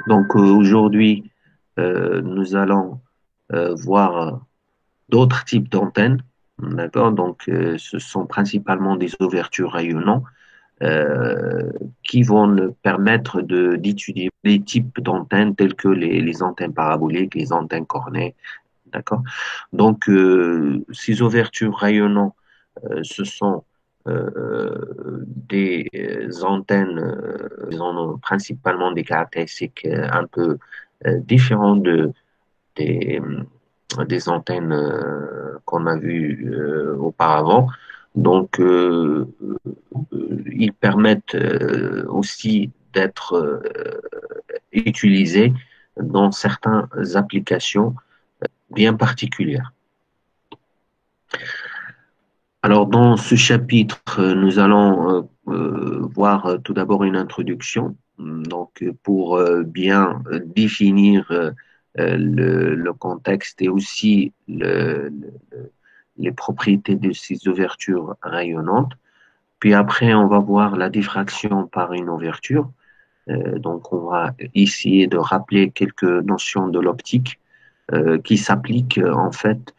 Donc aujourd'hui, nous allons voir d'autres types d'antennes. D'accord? Donc ce sont principalement des ouvertures rayonnantes euh, qui vont nous permettre d'étudier les types d'antennes telles que les antennes paraboliques, les antennes cornées. D'accord? Donc ces ouvertures rayonnantes, ce sont des antennes, ils ont principalement des caractéristiques un peu différentes des antennes qu'on a vues auparavant. Donc, ils permettent aussi d'être utilisés dans certaines applications bien particulières. Alors, dans ce chapitre, nous allons voir tout d'abord une introduction. Donc, pour bien définir le contexte et aussi les propriétés de ces ouvertures rayonnantes. Puis après, on va voir la diffraction par une ouverture. Donc, on va essayer de rappeler quelques notions de l'optique qui s'appliquent en fait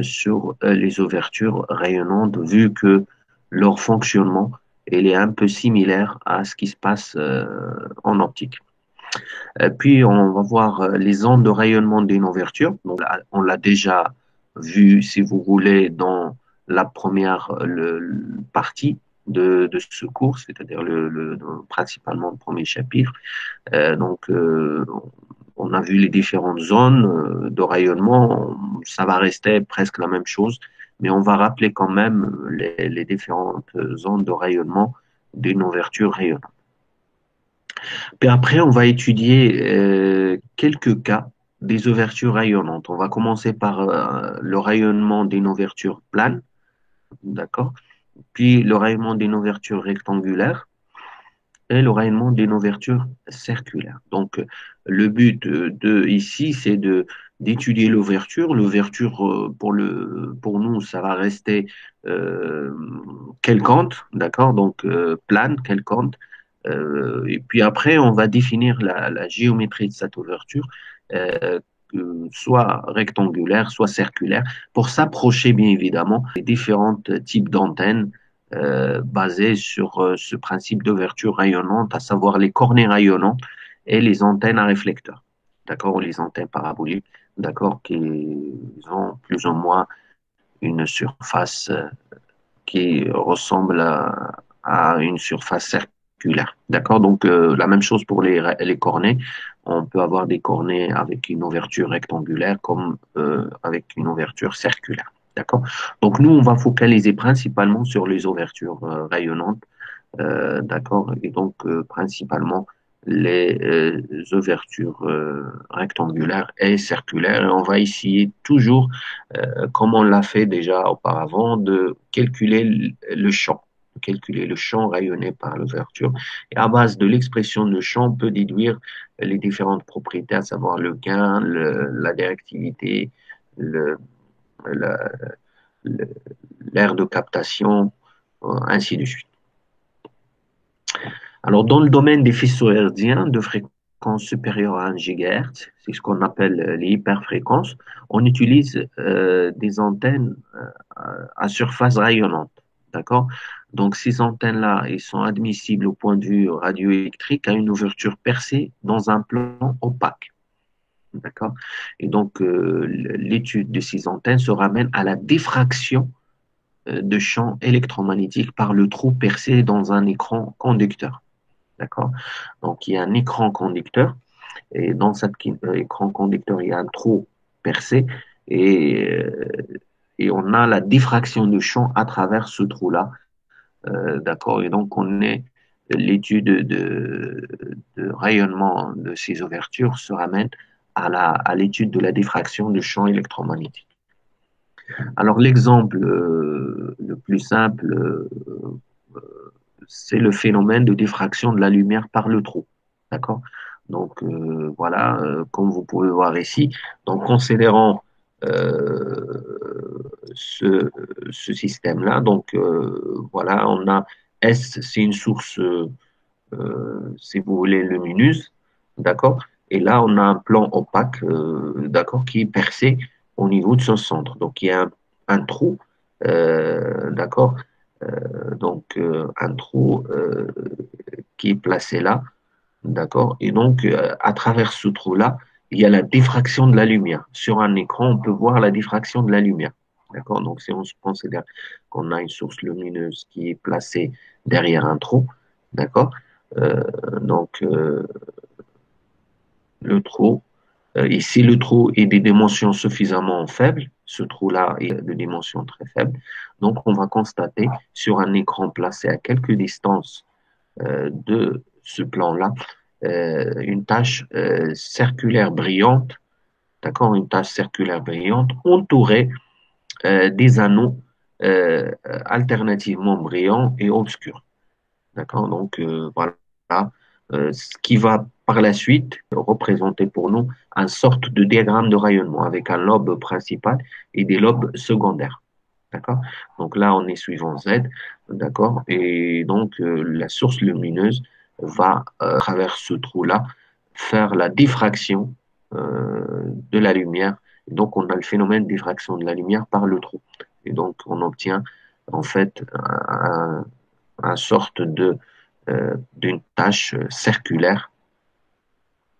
sur les ouvertures rayonnantes, vu que leur fonctionnement il est un peu similaire à ce qui se passe en optique. Puis on va voir les ondes de rayonnement d'une ouverture. Donc, on l'a déjà vu, si vous voulez, dans la première partie de ce cours, c'est-à-dire principalement le premier chapitre. Donc, on a vu les différentes zones de rayonnement. Ça va rester presque la même chose, mais on va rappeler quand même les différentes zones de rayonnement d'une ouverture rayonnante. Puis après, on va étudier quelques cas des ouvertures rayonnantes. On va commencer par le rayonnement d'une ouverture plane, d'accord? Puis le rayonnement d'une ouverture rectangulaire et le rayonnement d'une ouverture circulaire. Donc, le but ici, c'est d'étudier l'ouverture. L'ouverture, pour nous, ça va rester euh, quelconque, d'accord? Donc, plane, quelconque. Et puis après, on va définir la géométrie de cette ouverture, euh, soit rectangulaire, soit circulaire, pour s'approcher bien évidemment des différents types d'antennes basées sur ce principe d'ouverture rayonnante, à savoir les cornets rayonnants et les antennes à réflecteurs, d'accord, ou les antennes paraboliques, d'accord, qui ont plus ou moins une surface qui ressemble à une surface circulaire. D'accord? Donc, la même chose pour les cornets. On peut avoir des cornets avec une ouverture rectangulaire comme avec une ouverture circulaire. D'accord? Donc, nous, on va focaliser principalement sur les ouvertures rayonnantes. D'accord? Et donc, principalement les ouvertures rectangulaires et circulaires. Et on va essayer toujours, comme on l'a fait déjà auparavant, de calculer le champ, calculer le champ rayonné par l'ouverture. Et à base de l'expression de champ, on peut déduire les différentes propriétés, à savoir le gain, la directivité, le, la- le- l'aire de captation, ainsi de suite. Alors, dans le domaine des faisceaux hertziens de fréquence supérieure à 1 GHz, c'est ce qu'on appelle les hyperfréquences, on utilise des antennes à surface rayonnante. D'accord? Donc, ces antennes-là, elles sont admissibles au point de vue radioélectrique à une ouverture percée dans un plan opaque. D'accord? Et donc, l'étude de ces antennes se ramène à la diffraction de champs électromagnétiques par le trou percé dans un écran conducteur. D'accord? Donc, il y a un écran conducteur et dans cet écran conducteur, il y a un trou percé et, euh, et on a la diffraction de champ à travers ce trou-là. D'accord? Et donc, on est l'étude de rayonnement de ces ouvertures se ramène à l'étude de la diffraction de champ électromagnétique. Alors, l'exemple le plus simple, c'est le phénomène de diffraction de la lumière par le trou. D'accord? Donc, voilà, comme vous pouvez voir ici, donc considérant ce, ce système-là, donc voilà, on a S, c'est une source, si vous voulez, lumineuse, d'accord? Et là, on a un plan opaque, d'accord, qui est percé au niveau de son centre. Donc, il y a un trou, d'accord, un trou qui est placé là, d'accord. Et donc, à travers ce trou-là, il y a la diffraction de la lumière. Sur un écran, on peut voir la diffraction de la lumière. D'accord? Donc, si on se considère qu'on a une source lumineuse qui est placée derrière un trou, d'accord? Euh, donc, le trou, ici, le trou est des dimensions suffisamment faibles. Ce trou-là est de dimensions très faibles. Donc, on va constater sur un écran placé à quelques distances de ce plan-là une tache circulaire brillante, d'accord, une tache circulaire brillante entourée des anneaux alternativement brillants et obscurs. D'accord? Donc, voilà. Ce qui va par la suite représenter pour nous une sorte de diagramme de rayonnement avec un lobe principal et des lobes secondaires. D'accord? Donc là, on est suivant Z. D'accord? Et donc, la source lumineuse va, à travers ce trou-là, faire la diffraction de la lumière. Et donc, on a le phénomène de diffraction de la lumière par le trou. Et donc, on obtient en fait un sorte d'une tâche circulaire.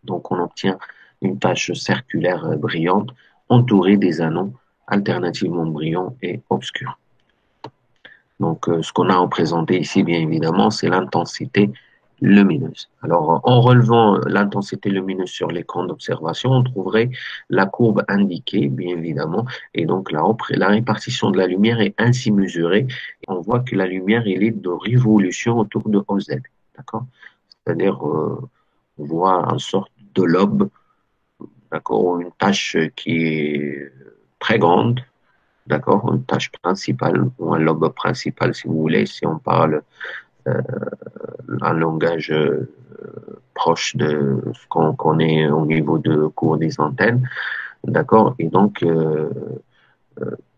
Donc, on obtient une tâche circulaire brillante entourée des anneaux alternativement brillants et obscurs. Donc, ce qu'on a représenté ici, bien évidemment, c'est l'intensité lumineuse. Alors, en relevant l'intensité lumineuse sur l'écran d'observation, on trouverait la courbe indiquée, bien évidemment, et donc la répartition de la lumière est ainsi mesurée. On voit que la lumière, elle est de révolution autour de OZ, d'accord? C'est-à-dire, on voit une sorte de lobe, d'accord, une tâche qui est très grande, d'accord, une tâche principale ou un lobe principal, si vous voulez, si on parle euh, un langage proche de ce qu'on connaît au niveau de cours des antennes, d'accord, et donc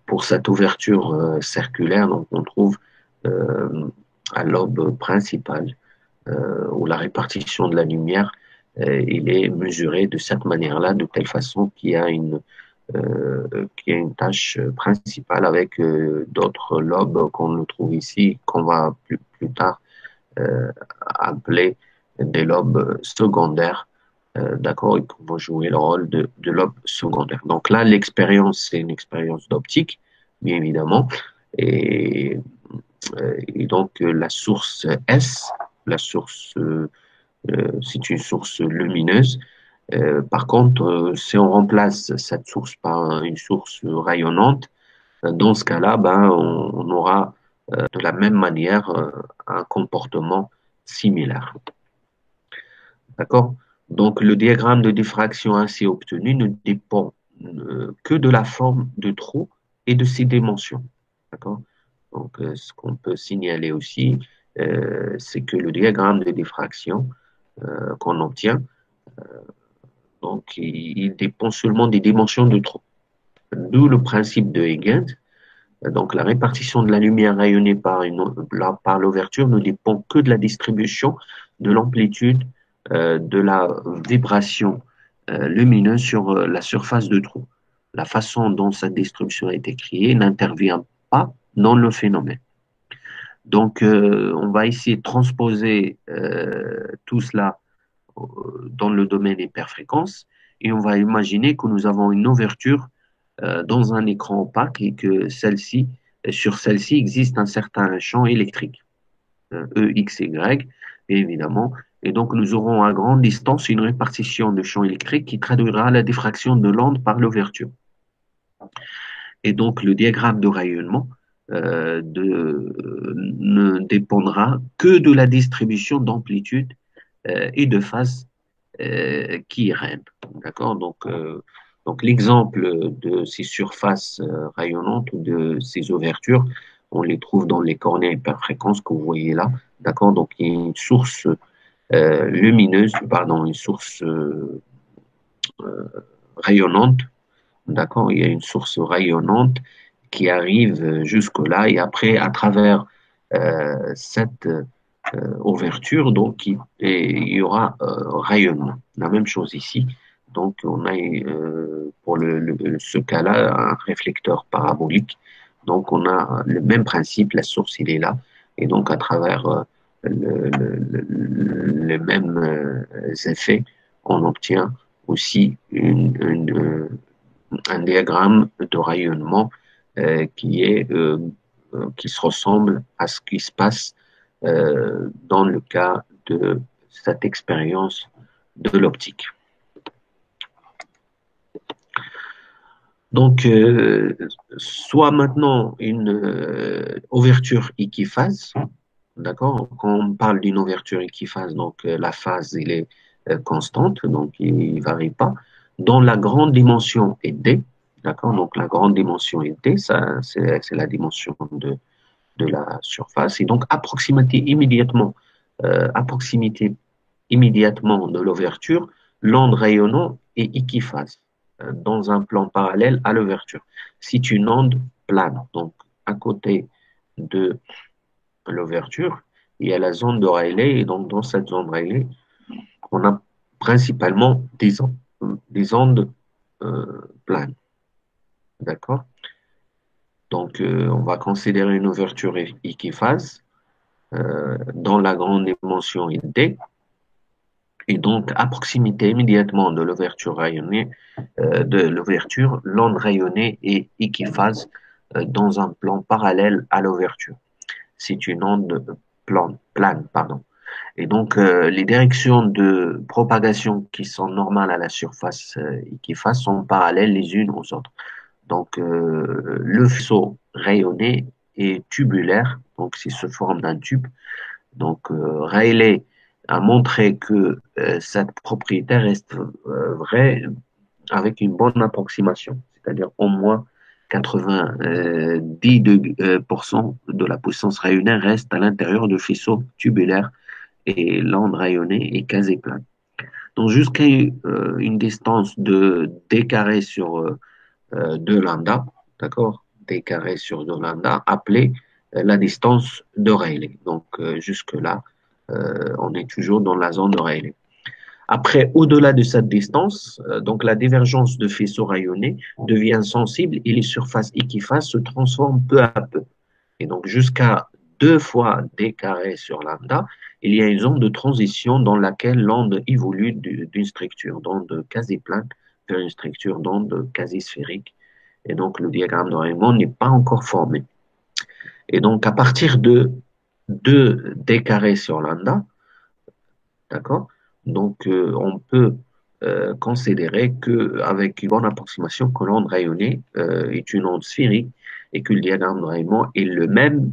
pour cette ouverture circulaire, donc on trouve euh, un lobe principal où la répartition de la lumière il est mesuré de cette manière-là, de telle façon qu'il y a une tâche principale avec d'autres lobes qu'on ne trouve ici, qu'on va plus tard euh, appeler des lobes secondaires, d'accord, et qui vont jouer le rôle de lobes secondaires. Donc là, l'expérience, c'est une expérience d'optique, bien évidemment, et, et donc la source S, la source, c'est une source lumineuse. Par contre, si on remplace cette source par une source rayonnante, dans ce cas-là, ben, on aura de la même manière un comportement similaire. D'accord? Donc, le diagramme de diffraction ainsi obtenu ne dépend que de la forme de trou et de ses dimensions. D'accord? Donc, ce qu'on peut signaler aussi, c'est que le diagramme de diffraction qu'on obtient, donc, il dépend seulement des dimensions de trou. D'où le principe de Huygens. Donc, la répartition de la lumière rayonnée par l'ouverture ne dépend que de la distribution de l'amplitude de la vibration lumineuse sur la surface de trou. La façon dont cette distribution a été créée n'intervient pas dans le phénomène. Donc, on va essayer de transposer tout cela dans le domaine des perfréquences et on va imaginer que nous avons une ouverture dans un écran opaque et que sur celle-ci existe un certain champ électrique, E, X, Y, évidemment. Et donc, nous aurons à grande distance une répartition de champ électrique qui traduira la diffraction de l'onde par l'ouverture. Et donc, le diagramme de rayonnement ne dépendra que de la distribution d'amplitude et de phase qui règne. D'accord? Donc l'exemple de ces surfaces rayonnantes ou de ces ouvertures, on les trouve dans les cornets hyperfréquences que vous voyez là. D'accord? Donc il y a une source lumineuse, pardon, une source rayonnante. D'accord? Il y a une source rayonnante qui arrive jusque-là et après, à travers cette ouverture, donc et il y aura rayonnement. La même chose ici. Donc on a pour ce cas-là un réflecteur parabolique. Donc on a le même principe, la source il est là, et donc à travers les mêmes effets, on obtient aussi un diagramme de rayonnement qui se ressemble à ce qui se passe dans le cas de cette expérience de l'optique. Donc, soit maintenant une ouverture équiphase, d'accord? Quand on parle d'une ouverture équiphase, donc la phase elle est constante, donc il ne varie pas. Dans la grande dimension est D, d'accord? Donc la grande dimension est D, ça c'est la dimension de la surface. Et donc, à proximité immédiatement de l'ouverture, l'onde rayonnant est équiphase dans un plan parallèle à l'ouverture. C'est une onde plane. Donc, à côté de l'ouverture, il y a la zone de Rayleigh. Et donc, dans cette zone Rayleigh, on a principalement des ondes planes. D'accord? Donc, on va considérer une ouverture équiphase dans la grande dimension D. Et donc, à proximité immédiatement de l'ouverture rayonnée, l'onde rayonnée est équiphase dans un plan parallèle à l'ouverture. C'est une onde plane, pardon. Et donc, les directions de propagation qui sont normales à la surface équiphase sont parallèles les unes aux autres. Donc, le faisceau rayonné est tubulaire, donc c'est sous forme d'un tube. Donc, Rayleigh a montré que cette propriété reste vraie avec une bonne approximation, c'est-à-dire au moins 90% de la puissance rayonnée reste à l'intérieur du faisceau tubulaire et l'onde rayonnée est quasi plane. Donc, jusqu'à une distance de d carré sur 2 lambda, d'accord? D carré sur 2 lambda, appelée la distance de Rayleigh. Donc, jusque-là, on est toujours dans la zone de Rayleigh. Après, au-delà de cette distance, donc la divergence de faisceaux rayonnés devient sensible et les surfaces équiphases se transforment peu à peu. Et donc, jusqu'à 2 fois d carré sur lambda, il y a une zone de transition dans laquelle l'onde évolue d'une structure d'onde quasi-plane vers une structure d'onde quasi-sphérique. Et donc, le diagramme de Raymonde n'est pas encore formé. Et donc, à partir de 2 d carré sur lambda, d'accord? Donc, on peut considérer qu'avec une bonne approximation, que l'onde rayonnée est une onde sphérique et que le diagramme de Raymonde est le même,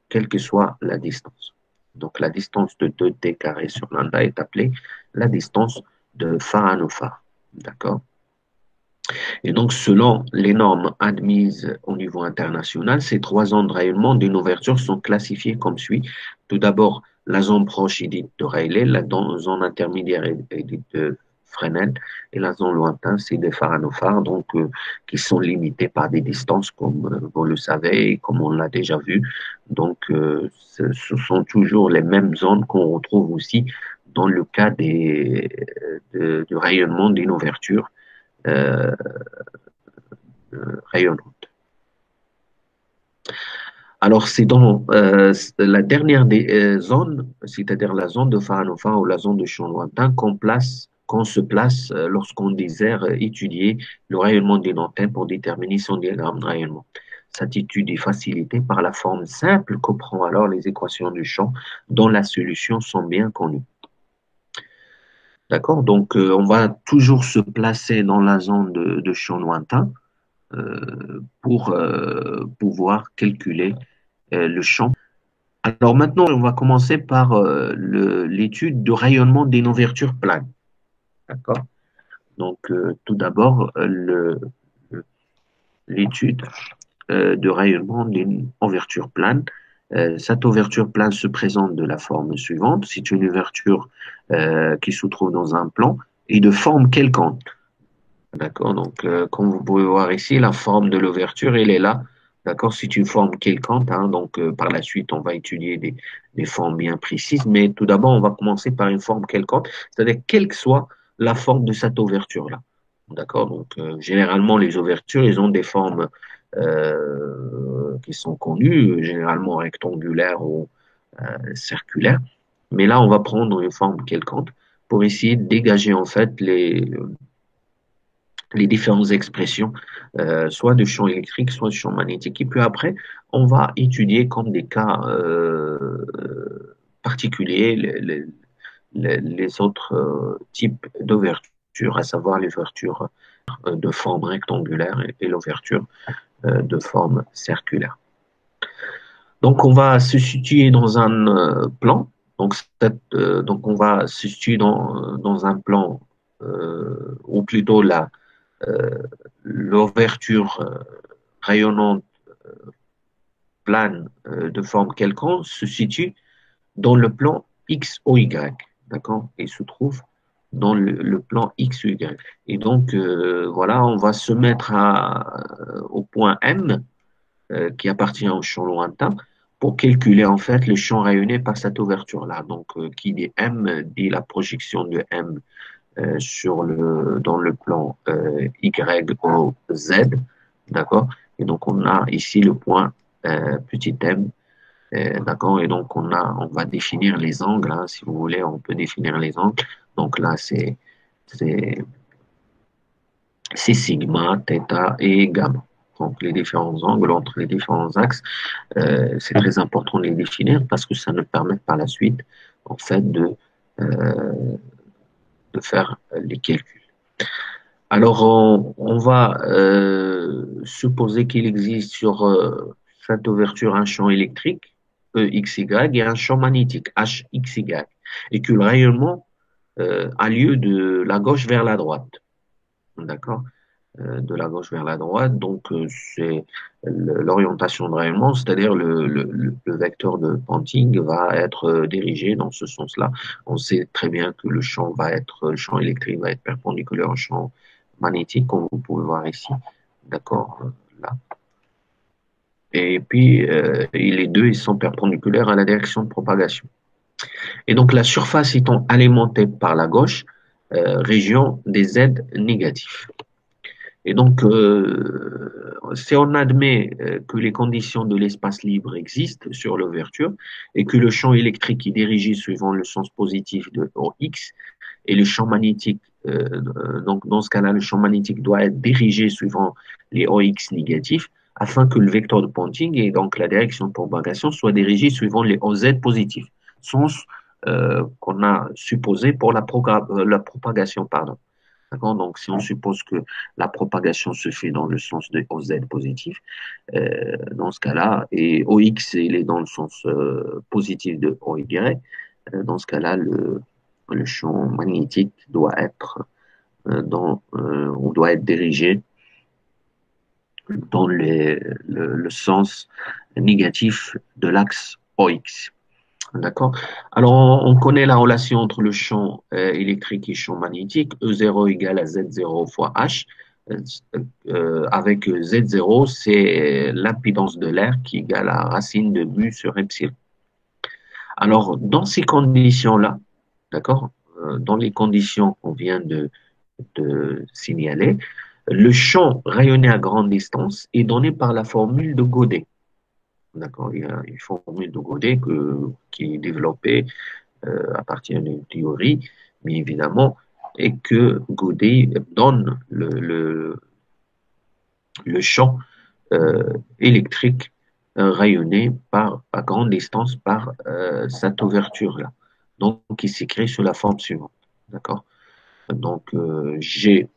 quelle que soit la distance. Donc, la distance de 2d carré sur lambda est appelée la distance de Faranophar. D'accord? Et donc, selon les normes admises au niveau international, ces 3 zones de rayonnement d'une ouverture sont classifiées comme suit. Tout d'abord, la zone proche est dite de Rayleigh, la zone intermédiaire est dite de Fresnel, et la zone lointaine, c'est de Faranophar, donc qui sont limitées par des distances, comme vous le savez, comme on l'a déjà vu. Donc, ce sont toujours les mêmes zones qu'on retrouve aussi dans le cas du rayonnement d'une ouverture euh, rayonnante. Alors, c'est dans la dernière des zones, c'est-à-dire la zone de Faranofa ou la zone de champ lointain, qu'on se place lorsqu'on désire étudier le rayonnement d'une antenne pour déterminer son diagramme de rayonnement. Cette étude est facilitée par la forme simple que prend alors les équations du champ dont la solution sont bien connues. D'accord? Donc, on va toujours se placer dans la zone de champ lointain pour pouvoir calculer le champ. Alors maintenant, on va commencer par l'étude de rayonnement d'une ouverture plane. D'accord? Donc, tout d'abord, l'étude de rayonnement d'une ouverture plane. Cette ouverture plane se présente de la forme suivante. C'est une ouverture qui se trouve dans un plan et de forme quelconque. D'accord? Donc, comme vous pouvez voir ici, la forme de l'ouverture, elle est là. D'accord? C'est une forme quelconque, hein, donc par la suite, on va étudier des formes bien précises, mais tout d'abord, on va commencer par une forme quelconque, c'est-à-dire quelle que soit la forme de cette ouverture-là. D'accord? Donc, généralement, les ouvertures, ils ont des formes qui sont connues, généralement rectangulaires ou circulaires, mais là, on va prendre une forme quelconque pour essayer de dégager en fait les différentes expressions, soit de champ électrique, soit de champ magnétique. Et puis après, on va étudier comme des cas particuliers les autres types d'ouvertures, à savoir l'ouverture de forme rectangulaire et l'ouverture de forme circulaire. Donc, on va se situer dans un plan. Donc, donc, on va se situer dans un plan, ou plutôt euh, l'ouverture rayonnante plane de forme quelconque se situe dans le plan X ou Y, d'accord? Et se trouve dans le plan X ou Y. Et donc, voilà, on va se mettre au point M, qui appartient au champ lointain, pour calculer en fait le champ rayonné par cette ouverture-là. Donc, qui dit M dit la projection de M dans le plan Y ou Z, d'accord? Et donc, on a ici le point petit m, d'accord? Et donc, on va définir les angles, hein, si vous voulez, on peut définir les angles. Donc là, c'est sigma, θ et gamma. Donc, les différents angles entre les différents axes, c'est très important de les définir parce que ça nous permet par la suite, en fait, euh, de faire les calculs. Alors, on va supposer qu'il existe sur cette ouverture un champ électrique, EXY, et un champ magnétique, HXY, et que le rayonnement a lieu de la gauche vers la droite. D'accord? De la gauche vers la droite, donc c'est l'orientation de rayonnement, c'est-à-dire le vecteur de Ponting va être dirigé dans ce sens-là. On sait très bien que le champ électrique va être perpendiculaire au champ magnétique, comme vous pouvez voir ici. D'accord? Là. Et puis, les deux, ils sont perpendiculaires à la direction de propagation. Et donc, la surface étant alimentée par la gauche, région des Z négatifs. Et donc, si on admet que les conditions de l'espace libre existent sur l'ouverture et que le champ électrique est dirigé suivant le sens positif de OX et le champ magnétique, donc dans ce cas-là, le champ magnétique doit être dirigé suivant les OX négatifs afin que le vecteur de Ponting et donc la direction de propagation soit dirigé suivant les OZ positifs, sens qu'on a supposé pour la propagation, pardon. D'accord? Donc, si on suppose que la propagation se fait dans le sens de OZ positif, dans ce cas-là, et OX, il est dans le sens positif de OY, dans ce cas-là, le champ magnétique doit être on doit être dirigé dans le sens négatif de l'axe OX. D'accord? Alors, on connaît la relation entre le champ électrique et le champ magnétique. E0 égale à Z0 fois H. Avec Z0, c'est l'impédance de l'air qui égale à racine de mu sur epsilon. Alors, dans ces conditions-là, d'accord, dans les conditions qu'on vient de signaler, le champ rayonné à grande distance est donné par la formule de Godet. D'accord, il y a une formule de Godet qui est développée à partir d'une théorie, bien évidemment, et que Godet donne le champ électrique rayonné à grande distance par cette ouverture-là. Donc, il s'écrit sous la forme suivante. D'accord? Donc, G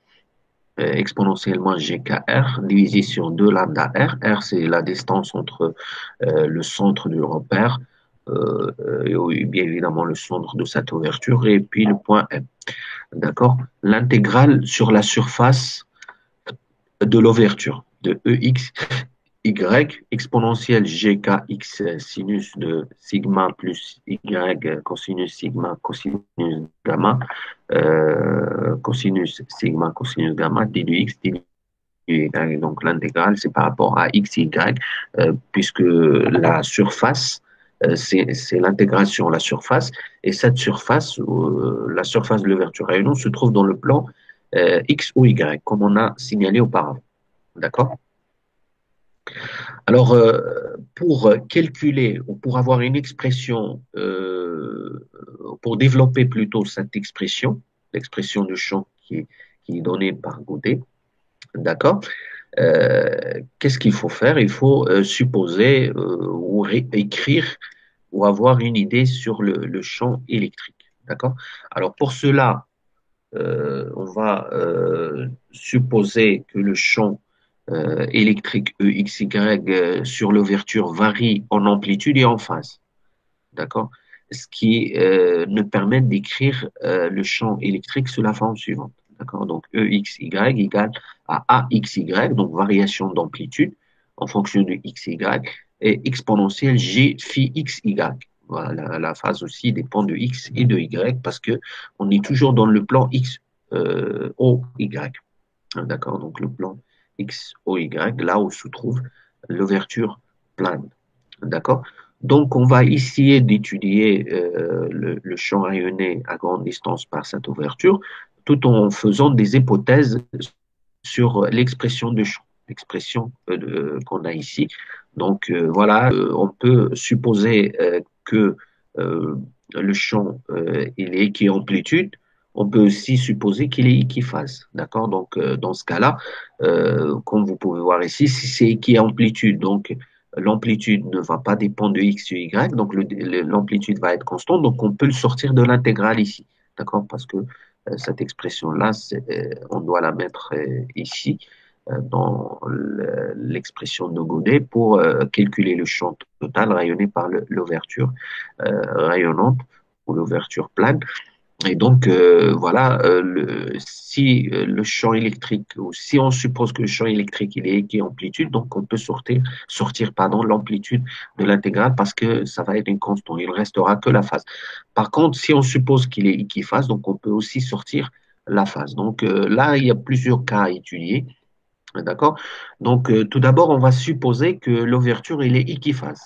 exponentiellement GKR divisé sur 2 lambda R. R, c'est la distance entre le centre du repère et bien évidemment le centre de cette ouverture et puis le point M. D'accord? L'intégrale sur la surface de l'ouverture de EX Y exponentielle GKX sinus de sigma plus Y cosinus sigma cosinus gamma cosinus sigma cosinus gamma d de X d y. Donc l'intégrale, c'est par rapport à x, y, puisque la surface, c'est l'intégration, la surface, et cette surface, la surface de l'ouverture rayonnante se trouve dans le plan x ou y, comme on a signalé auparavant. D'accord? Alors, pour calculer ou pour avoir une expression, pour développer plutôt cette expression, l'expression du champ qui est donnée par Godet, d'accord? Qu'est-ce qu'il faut faire? Il faut supposer ou écrire ou avoir une idée sur le champ électrique, d'accord? Alors, pour cela, on va supposer que le champ électrique EXY sur l'ouverture varie en amplitude et en phase. D'accord? Ce qui nous permet d'écrire le champ électrique sous la forme suivante. D'accord? Donc EXY égale à AXY, donc variation d'amplitude en fonction de XY, et exponentielle G phi XY. Voilà, la phase aussi dépend de X et de Y parce que on est toujours dans le plan X OY. D'accord? Donc le plan X, O, Y, là où se trouve l'ouverture plane. D'accord? Donc, on va essayer d'étudier le champ rayonné à grande distance par cette ouverture, tout en faisant des hypothèses sur l'expression de champ, l'expression qu'on a ici. Donc, voilà, on peut supposer que euh, le champ il est équiamplitude. On peut aussi supposer qu'il est équiphase. D'accord? Donc, dans ce cas-là, comme vous pouvez voir ici, si c'est équiamplitude, donc l'amplitude ne va pas dépendre de x ou y, donc l'amplitude va être constante, donc on peut le sortir de l'intégrale ici. D'accord? Parce que cette expression-là, on doit la mettre ici dans l'expression de Godet pour calculer le champ total rayonné par l'ouverture rayonnante ou l'ouverture plane. Et donc, voilà, si le champ électrique, ou si on suppose que le champ électrique il est équiamplitude, donc on peut sortir pardon, l'amplitude de l'intégrale parce que ça va être une constante, il ne restera que la phase. Par contre, si on suppose qu'il est équiphase, donc on peut aussi sortir la phase. Donc là, il y a plusieurs cas à étudier. D'accord? Donc, tout d'abord, on va supposer que l'ouverture il est équiphase.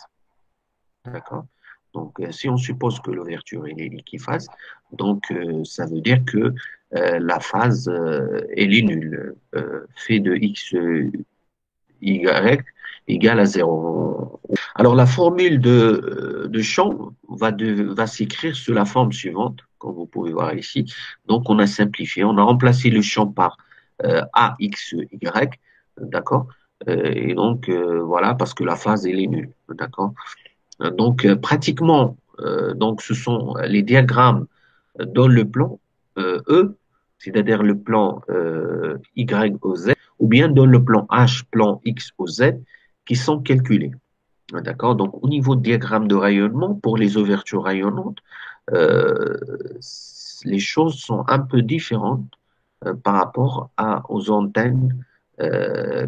D'accord? Donc, si on suppose que l'ouverture est équiphase, donc ça veut dire que la phase elle est nulle. Phi de x y égale à zéro. Alors, la formule de champ va s'écrire sous la forme suivante, comme vous pouvez voir ici. Donc, on a simplifié, on a remplacé le champ par AXY, d'accord? Et donc, voilà, parce que la phase elle est nulle, d'accord? Donc, pratiquement, donc, ce sont les diagrammes dans le plan E, c'est-à-dire le plan Y au Z, ou bien dans le plan H, plan X au Z, qui sont calculés. D'accord? Donc, au niveau de diagramme de rayonnement, pour les ouvertures rayonnantes, euh, les choses sont un peu différentes par rapport aux antennes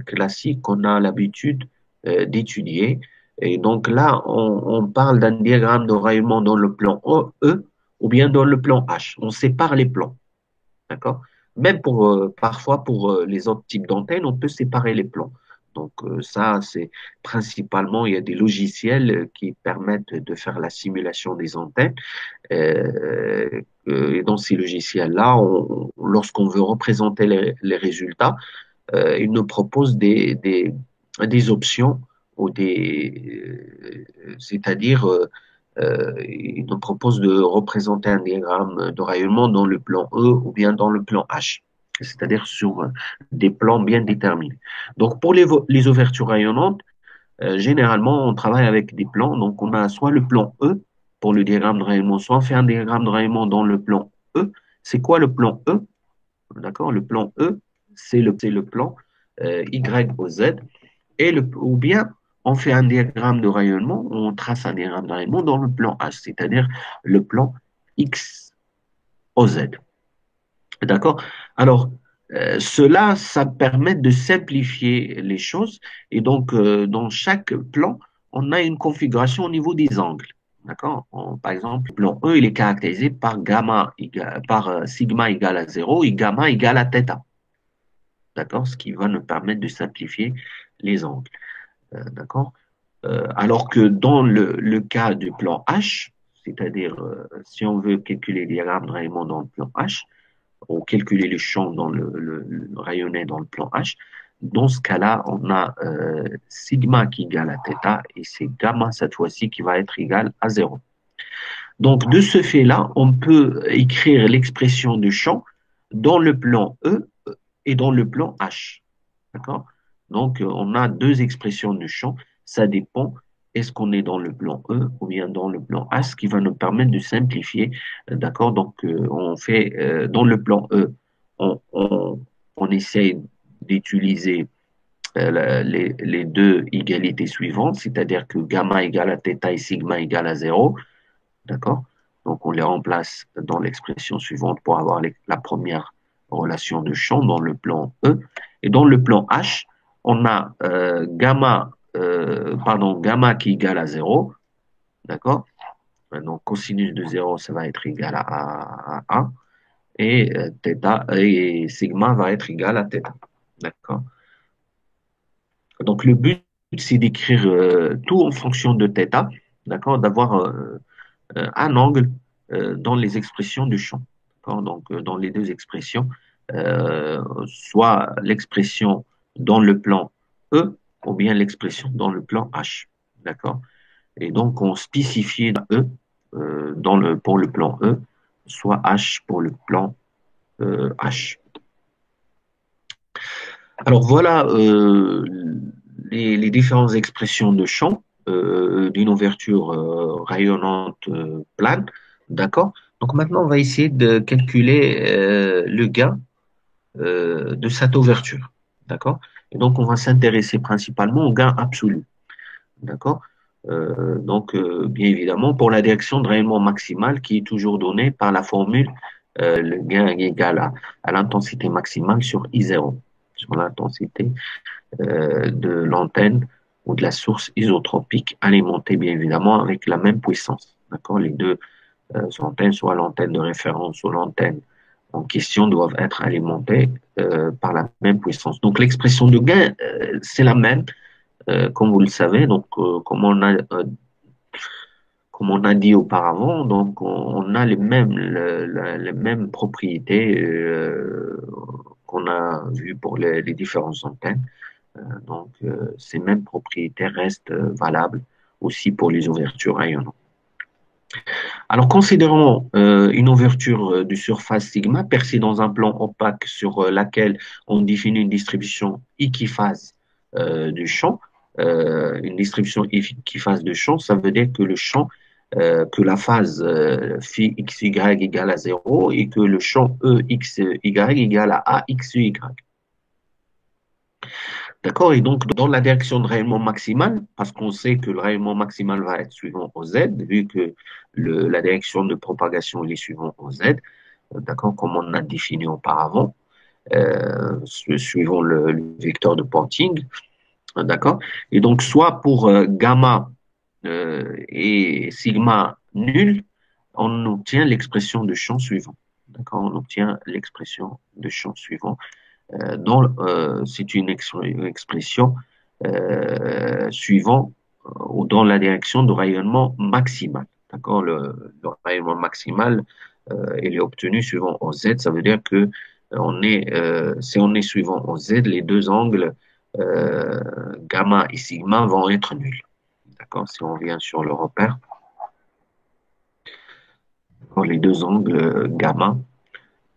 classiques qu'on a l'habitude d'étudier. Et donc là, on parle d'un diagramme de rayonnement dans le plan E ou bien dans le plan H. On sépare les plans. D'accord? Même parfois pour les autres types d'antennes, on peut séparer les plans. Donc ça, c'est principalement, il y a des logiciels qui permettent de faire la simulation des antennes. Et dans ces logiciels-là, lorsqu'on veut représenter les résultats, ils nous proposent des options ou c'est-à-dire il nous propose de représenter un diagramme de rayonnement dans le plan E ou bien dans le plan H, c'est-à-dire sur des plans bien déterminés. Donc pour les ouvertures rayonnantes, généralement on travaille avec des plans. Donc on a soit le plan E pour le diagramme de rayonnement, soit on fait un diagramme de rayonnement dans le plan E. C'est quoi le plan E? D'accord? Le plan E, c'est le plan Y au Z ou bien on fait un diagramme de rayonnement, on trace un diagramme de rayonnement dans le plan H, c'est-à-dire le plan X au Z. D'accord? Alors, cela, ça permet de simplifier les choses. Et donc, dans chaque plan, on a une configuration au niveau des angles. D'accord? Par exemple, le plan E, il est caractérisé par sigma égale à zéro et gamma égale à θ. d'accord, ce qui va nous permettre de simplifier les angles, d'accord. Alors que dans le cas du plan H, c'est-à-dire si on veut calculer les diagrammes de rayonnement dans le plan H, ou calculer les champs dans le rayonné dans le plan H, dans ce cas-là, on a sigma qui est égal à θ et c'est gamma cette fois-ci qui va être égal à 0. Donc, de ce fait-là, on peut écrire l'expression du champ dans le plan E et dans le plan H. D'accord? Donc, on a deux expressions du champ. Ça dépend, est-ce qu'on est dans le plan E ou bien dans le plan H, ce qui va nous permettre de simplifier. D'accord? Donc, on fait dans le plan E, on essaye d'utiliser les deux égalités suivantes, c'est-à-dire que gamma égale à θ et sigma égale à 0. D'accord? Donc, on les remplace dans l'expression suivante pour avoir la première relation de champ dans le plan E. Et dans le plan H, on a gamma qui est égal à 0. D'accord? Donc, cosinus de 0, ça va être égal à 1. Et θ et sigma va être égal à θ. D'accord? Donc, le but, c'est d'écrire tout en fonction de θ. D'accord? D'avoir un angle dans les expressions du champ. Donc, dans les deux expressions, soit l'expression dans le plan E ou bien l'expression dans le plan H. D'accord? Et donc, on spécifie E pour le plan E, soit H pour le plan H. Alors, voilà les différentes expressions de champ d'une ouverture rayonnante plane. D'accord? Donc maintenant, on va essayer de calculer le gain de cette ouverture. D'accord? Et donc, on va s'intéresser principalement au gain absolu. D'accord? Bien évidemment, pour la direction de rayonnement maximale qui est toujours donnée par la formule le gain est égal à l'intensité maximale sur I0, sur l'intensité de l'antenne ou de la source isotropique alimentée bien évidemment avec la même puissance. D'accord? Les deux antennes, soit l'antenne de référence ou l'antenne en question, doivent être alimentées par la même puissance. Donc l'expression de gain, c'est la même, comme vous le savez. Donc comme on a dit auparavant, donc on a les mêmes propriétés qu'on a vues pour les différentes antennes. Ces mêmes propriétés restent valables aussi pour les ouvertures rayonnantes. Alors, considérons une ouverture de surface sigma percée dans un plan opaque sur laquelle on définit une distribution équiphase du champ. Une distribution équiphase de champ, ça veut dire que le champ, que la phase phi xy égale à 0 et que le champ e xy égale à xy. D'accord? Et donc, dans la direction de rayonnement maximal, parce qu'on sait que le rayonnement maximal va être suivant au Z, vu que la direction de propagation est suivant au Z, d'accord, comme on a défini auparavant, suivant le vecteur de Ponting, d'accord? Et donc, soit pour gamma et sigma nul, on obtient l'expression de champ suivant. D'accord? On obtient l'expression de champ suivant c'est une expression suivant ou dans la direction du rayonnement maximal. D'accord? Le rayonnement maximal il est obtenu suivant au Z, ça veut dire que si on est suivant au Z, les deux angles gamma et sigma vont être nuls. D'accord? Si on vient sur le repère, les deux angles gamma,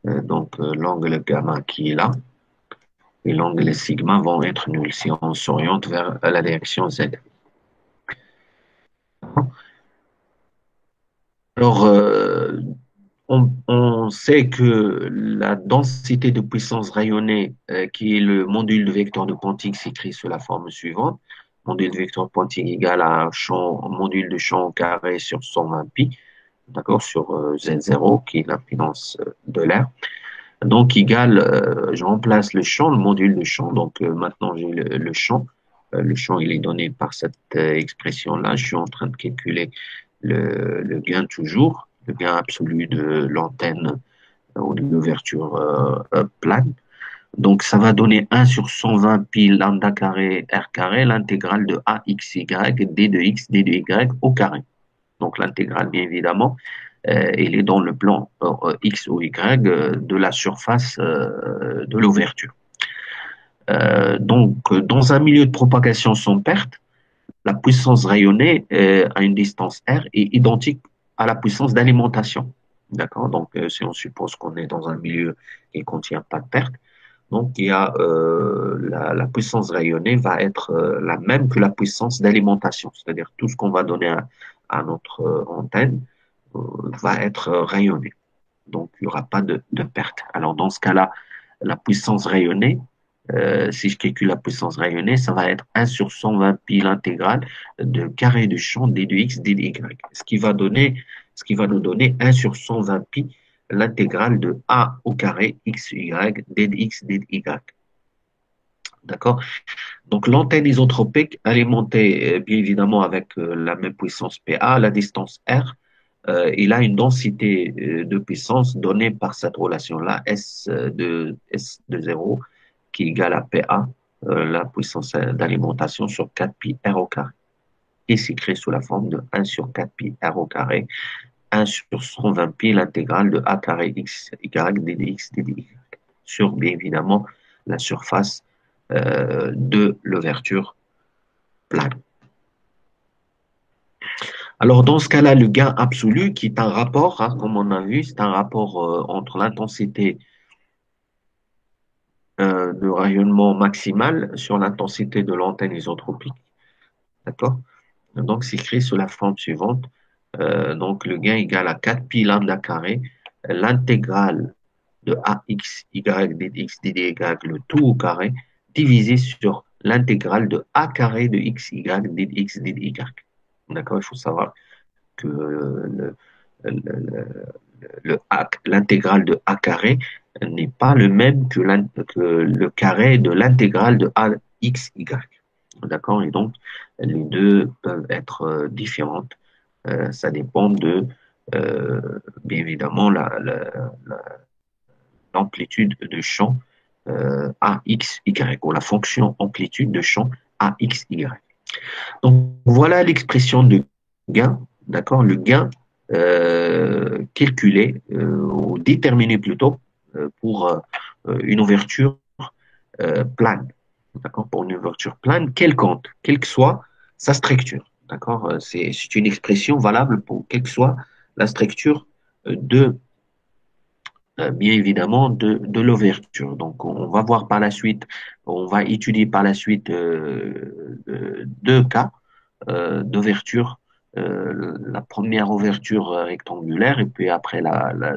l'angle gamma qui est là, et l'angle sigma vont être nuls si on s'oriente vers la direction Z. Alors, on sait que la densité de puissance rayonnée, qui est le module de vecteur de Ponting, s'écrit sous la forme suivante. Module de vecteur de Ponting égale à un module de champ au carré sur 120 pi, d'accord, sur Z0, qui est l'impédance de l'air. Donc, je remplace le champ, le module de champ. Donc, maintenant, j'ai le champ. Le champ, il est donné par cette expression-là. Je suis en train de calculer le gain toujours, le gain absolu de l'antenne ou de l'ouverture plane. Donc, ça va donner 1 sur 120 pi lambda carré r carré, l'intégrale de axy, d de x, d de y au carré. Donc, l'intégrale, bien évidemment, elle est dans le plan x ou y de la surface de l'ouverture. Donc, dans un milieu de propagation sans perte, la puissance rayonnée à une distance r est identique à la puissance d'alimentation. D'accord? Donc, si on suppose qu'on est dans un milieu qui ne contient pas de perte, donc il y a la puissance rayonnée va être la même que la puissance d'alimentation, c'est-à-dire tout ce qu'on va donner à notre antenne va être rayonné. Donc, il n'y aura pas de perte. Alors, dans ce cas-là, la puissance rayonnée, si je calcule la puissance rayonnée, ça va être 1 sur 120 pi l'intégrale de carré du champ d de x, d de y. Ce qui va nous donner 1 sur 120 pi l'intégrale de a au carré x, y, d de x, d de y. D'accord? Donc, l'antenne isotropique alimentée, bien évidemment, avec la même puissance PA, la distance R, il a une densité de puissance donnée par cette relation-là, S de 0, qui est égale à PA, la puissance d'alimentation sur 4 pi R au carré, qui s'écrit sous la forme de 1 sur 4 pi R au carré, 1 sur 120 pi l'intégrale de A carré X, Y, d de X, d de Y, sur, bien évidemment, la surface de l'ouverture plane. Alors, dans ce cas-là, le gain absolu, qui est un rapport, hein, comme on a vu, c'est un rapport entre l'intensité de rayonnement maximale sur l'intensité de l'antenne isotropique. D'accord? Donc, c'est écrit sous la forme suivante. Donc, le gain égal à 4 pi lambda carré, l'intégrale de ax, y, dx, dy, le tout au carré, divisé sur l'intégrale de a carré de x, y, dx, dy. D'accord? Il faut savoir que l'intégrale de a carré n'est pas le même que le carré de l'intégrale de ax, y. D'accord? Et donc, les deux peuvent être différentes. Ça dépend de, bien évidemment, l'amplitude de champ AX, Y, ou la fonction amplitude de champ AX, Y. Donc, voilà l'expression de gain, d'accord? Le gain calculé ou déterminé plutôt pour une ouverture plane, d'accord? Pour une ouverture plane quelconque, quelle que soit sa structure, d'accord? C'est une expression valable pour quelle que soit la structure de bien évidemment de l'ouverture. Donc, on va voir par la suite, on va étudier par la suite deux cas d'ouverture. La première ouverture rectangulaire et puis après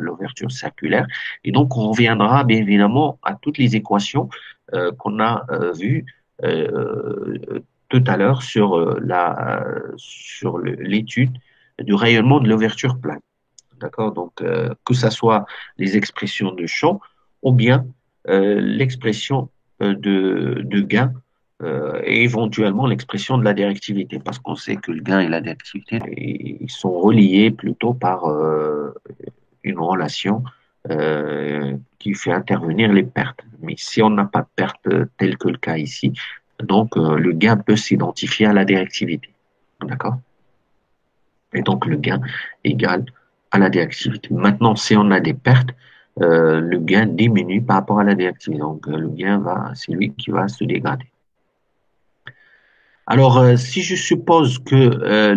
l'ouverture circulaire. Et donc, on reviendra bien évidemment à toutes les équations qu'on a vues tout à l'heure sur l'étude du rayonnement de l'ouverture plane. D'accord? Donc, que ce soit les expressions de champ ou bien l'expression de gain et éventuellement l'expression de la directivité, parce qu'on sait que le gain et la directivité, ils sont reliés plutôt par une relation qui fait intervenir les pertes. Mais si on n'a pas de perte tel que le cas ici, donc le gain peut s'identifier à la directivité. D'accord? Et donc le gain égale à la directivité. Maintenant, si on a des pertes, le gain diminue par rapport à la directivité. Donc le gain c'est lui qui va se dégrader. Alors, si je suppose que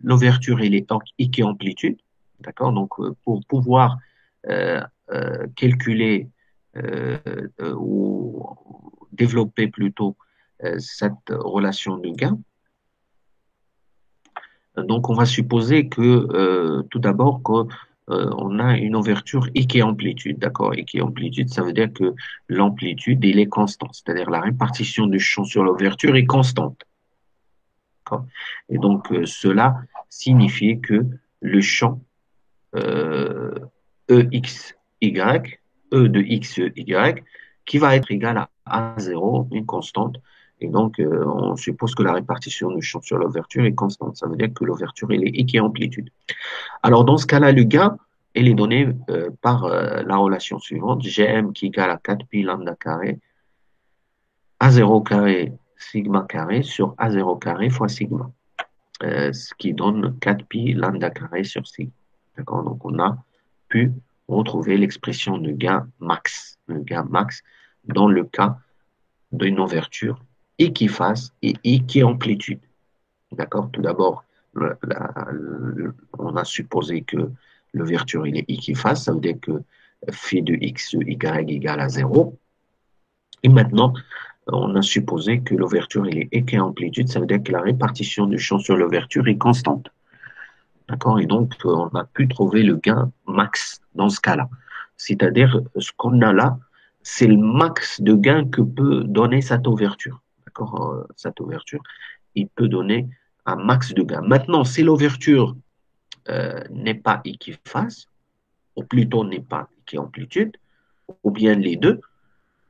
l'ouverture elle est équiamplitude, d'accord, donc pour pouvoir euh, calculer ou développer plutôt cette relation de gain, donc on va supposer que tout d'abord que on a une ouverture équiamplitude, d'accord? Équiamplitude, ça veut dire que l'amplitude elle est constante, c'est-à-dire la répartition du champ sur l'ouverture est constante. Et donc, cela signifie que le champ EXY, E de XY, qui va être égal à 0, une constante. Et donc, on suppose que la répartition du champ sur l'ouverture est constante. Ça veut dire que l'ouverture, elle est équiamplitude. Alors, dans ce cas-là, le gain, Elle est donnée par la relation suivante, Gm qui égale à 4pi lambda carré A0 carré sigma carré sur A0 carré fois sigma, ce qui donne 4pi lambda carré sur sigma. D'accord? Donc, on a pu retrouver l'expression de gain max, le gain max dans le cas d'une ouverture équiphase et équiamplitude. D'accord? Tout d'abord, on a supposé que l'ouverture il est équiphase, ça veut dire que phi de x de y égale à 0. Et maintenant, on a supposé que l'ouverture il est équiamplitude, ça veut dire que la répartition du champ sur l'ouverture est constante. D'accord? Et donc, on a pu trouver le gain max dans ce cas-là. C'est-à-dire, ce qu'on a là, c'est le max de gain que peut donner cette ouverture. D'accord? Cette ouverture, il peut donner un max de gain. Maintenant, si l'ouverture n'est pas équiphase, ou plutôt n'est pas équiamplitude, ou bien les deux,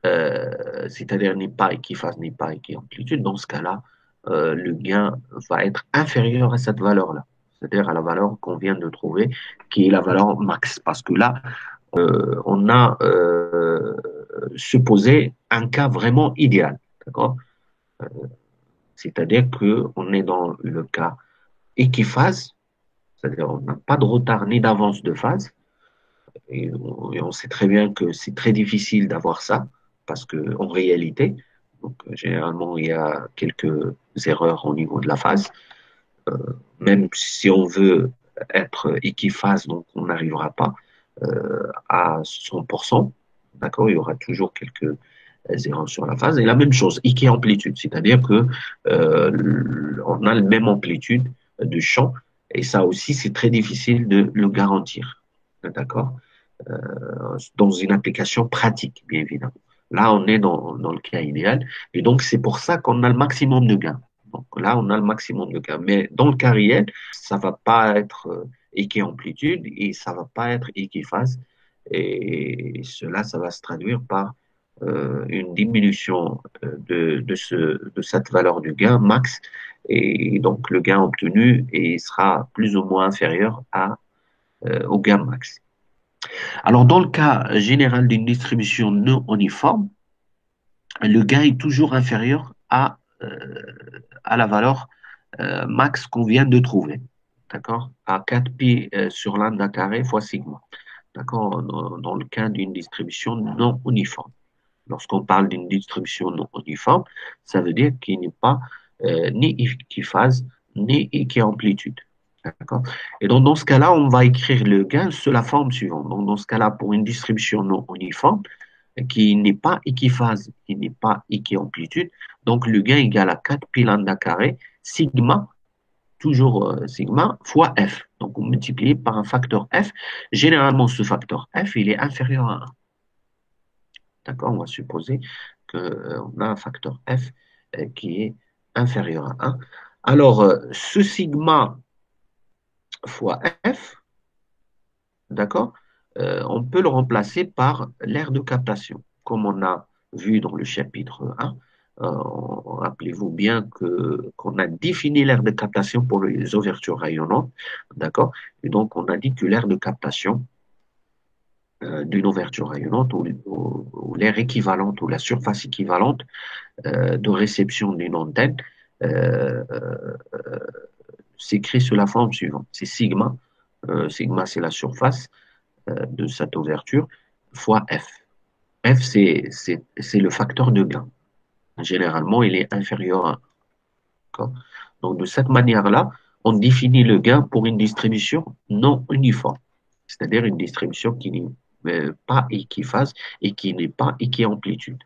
c'est-à-dire n'est pas équiphase, n'est pas équiamplitude, dans ce cas-là, le gain va être inférieur à cette valeur-là, c'est-à-dire à la valeur qu'on vient de trouver, qui est la valeur max. Parce que là, on a supposé un cas vraiment idéal, d'accord? C'est-à-dire qu'on est dans le cas équiphase, c'est-à-dire on n'a pas de retard ni d'avance de phase, et on sait très bien que c'est très difficile d'avoir ça, parce que en réalité, donc, généralement, il y a quelques erreurs au niveau de la phase. Euh, Même si on veut être équiphase, donc on n'arrivera pas à 100%. D'accord? Il y aura toujours quelques erreurs sur la phase. Et la même chose, équiamplitude, c'est-à-dire que on a la même amplitude de champ, et ça aussi, c'est très difficile de le garantir. D'accord? Dans une application pratique, bien évidemment. Là, on est dans le cas idéal. Et donc, c'est pour ça qu'on a le maximum de gains. Donc là, on a le maximum de gains. Mais dans le cas réel, ça va pas être équiamplitude et ça va pas être équiphase. Et cela, ça va se traduire par une diminution de cette valeur du gain max. Et donc, le gain obtenu sera plus ou moins inférieur au gain max. Alors, dans le cas général d'une distribution non uniforme, le gain est toujours inférieur à la valeur max qu'on vient de trouver. D'accord? À 4pi sur lambda carré fois sigma. D'accord? Dans le cas d'une distribution non uniforme. Lorsqu'on parle d'une distribution non uniforme, ça veut dire qu'il n'est pas ni équiphase ni équiamplitude. D'accord? Et donc, dans ce cas-là, on va écrire le gain sous la forme suivante. Donc, dans ce cas-là, pour une distribution non uniforme, qui n'est pas équiphase, qui n'est pas équiamplitude, donc le gain égal à 4 pi lambda carré, sigma, toujours sigma, fois f. Donc, on multiplie par un facteur f. Généralement, ce facteur f, il est inférieur à 1. D'accord? On va supposer qu'on a un facteur f qui est inférieur à 1. Alors, ce sigma fois f, d'accord, on peut le remplacer par l'aire de captation. Comme on a vu dans le chapitre 1, rappelez-vous bien qu'on a défini l'aire de captation pour les ouvertures rayonnantes, d'accord? Et donc, on a dit que l'aire de captation d'une ouverture rayonnante ou l'aire équivalente ou la surface équivalente de réception d'une antenne euh, euh, s'écrit sous la forme suivante. C'est sigma. Sigma, c'est la surface de cette ouverture fois f. F, c'est le facteur de gain. Généralement, il est inférieur à 1. Donc, de cette manière-là, on définit le gain pour une distribution non uniforme, c'est-à-dire une distribution qui n'est pas équiphase et qui n'est pas équiamplitude.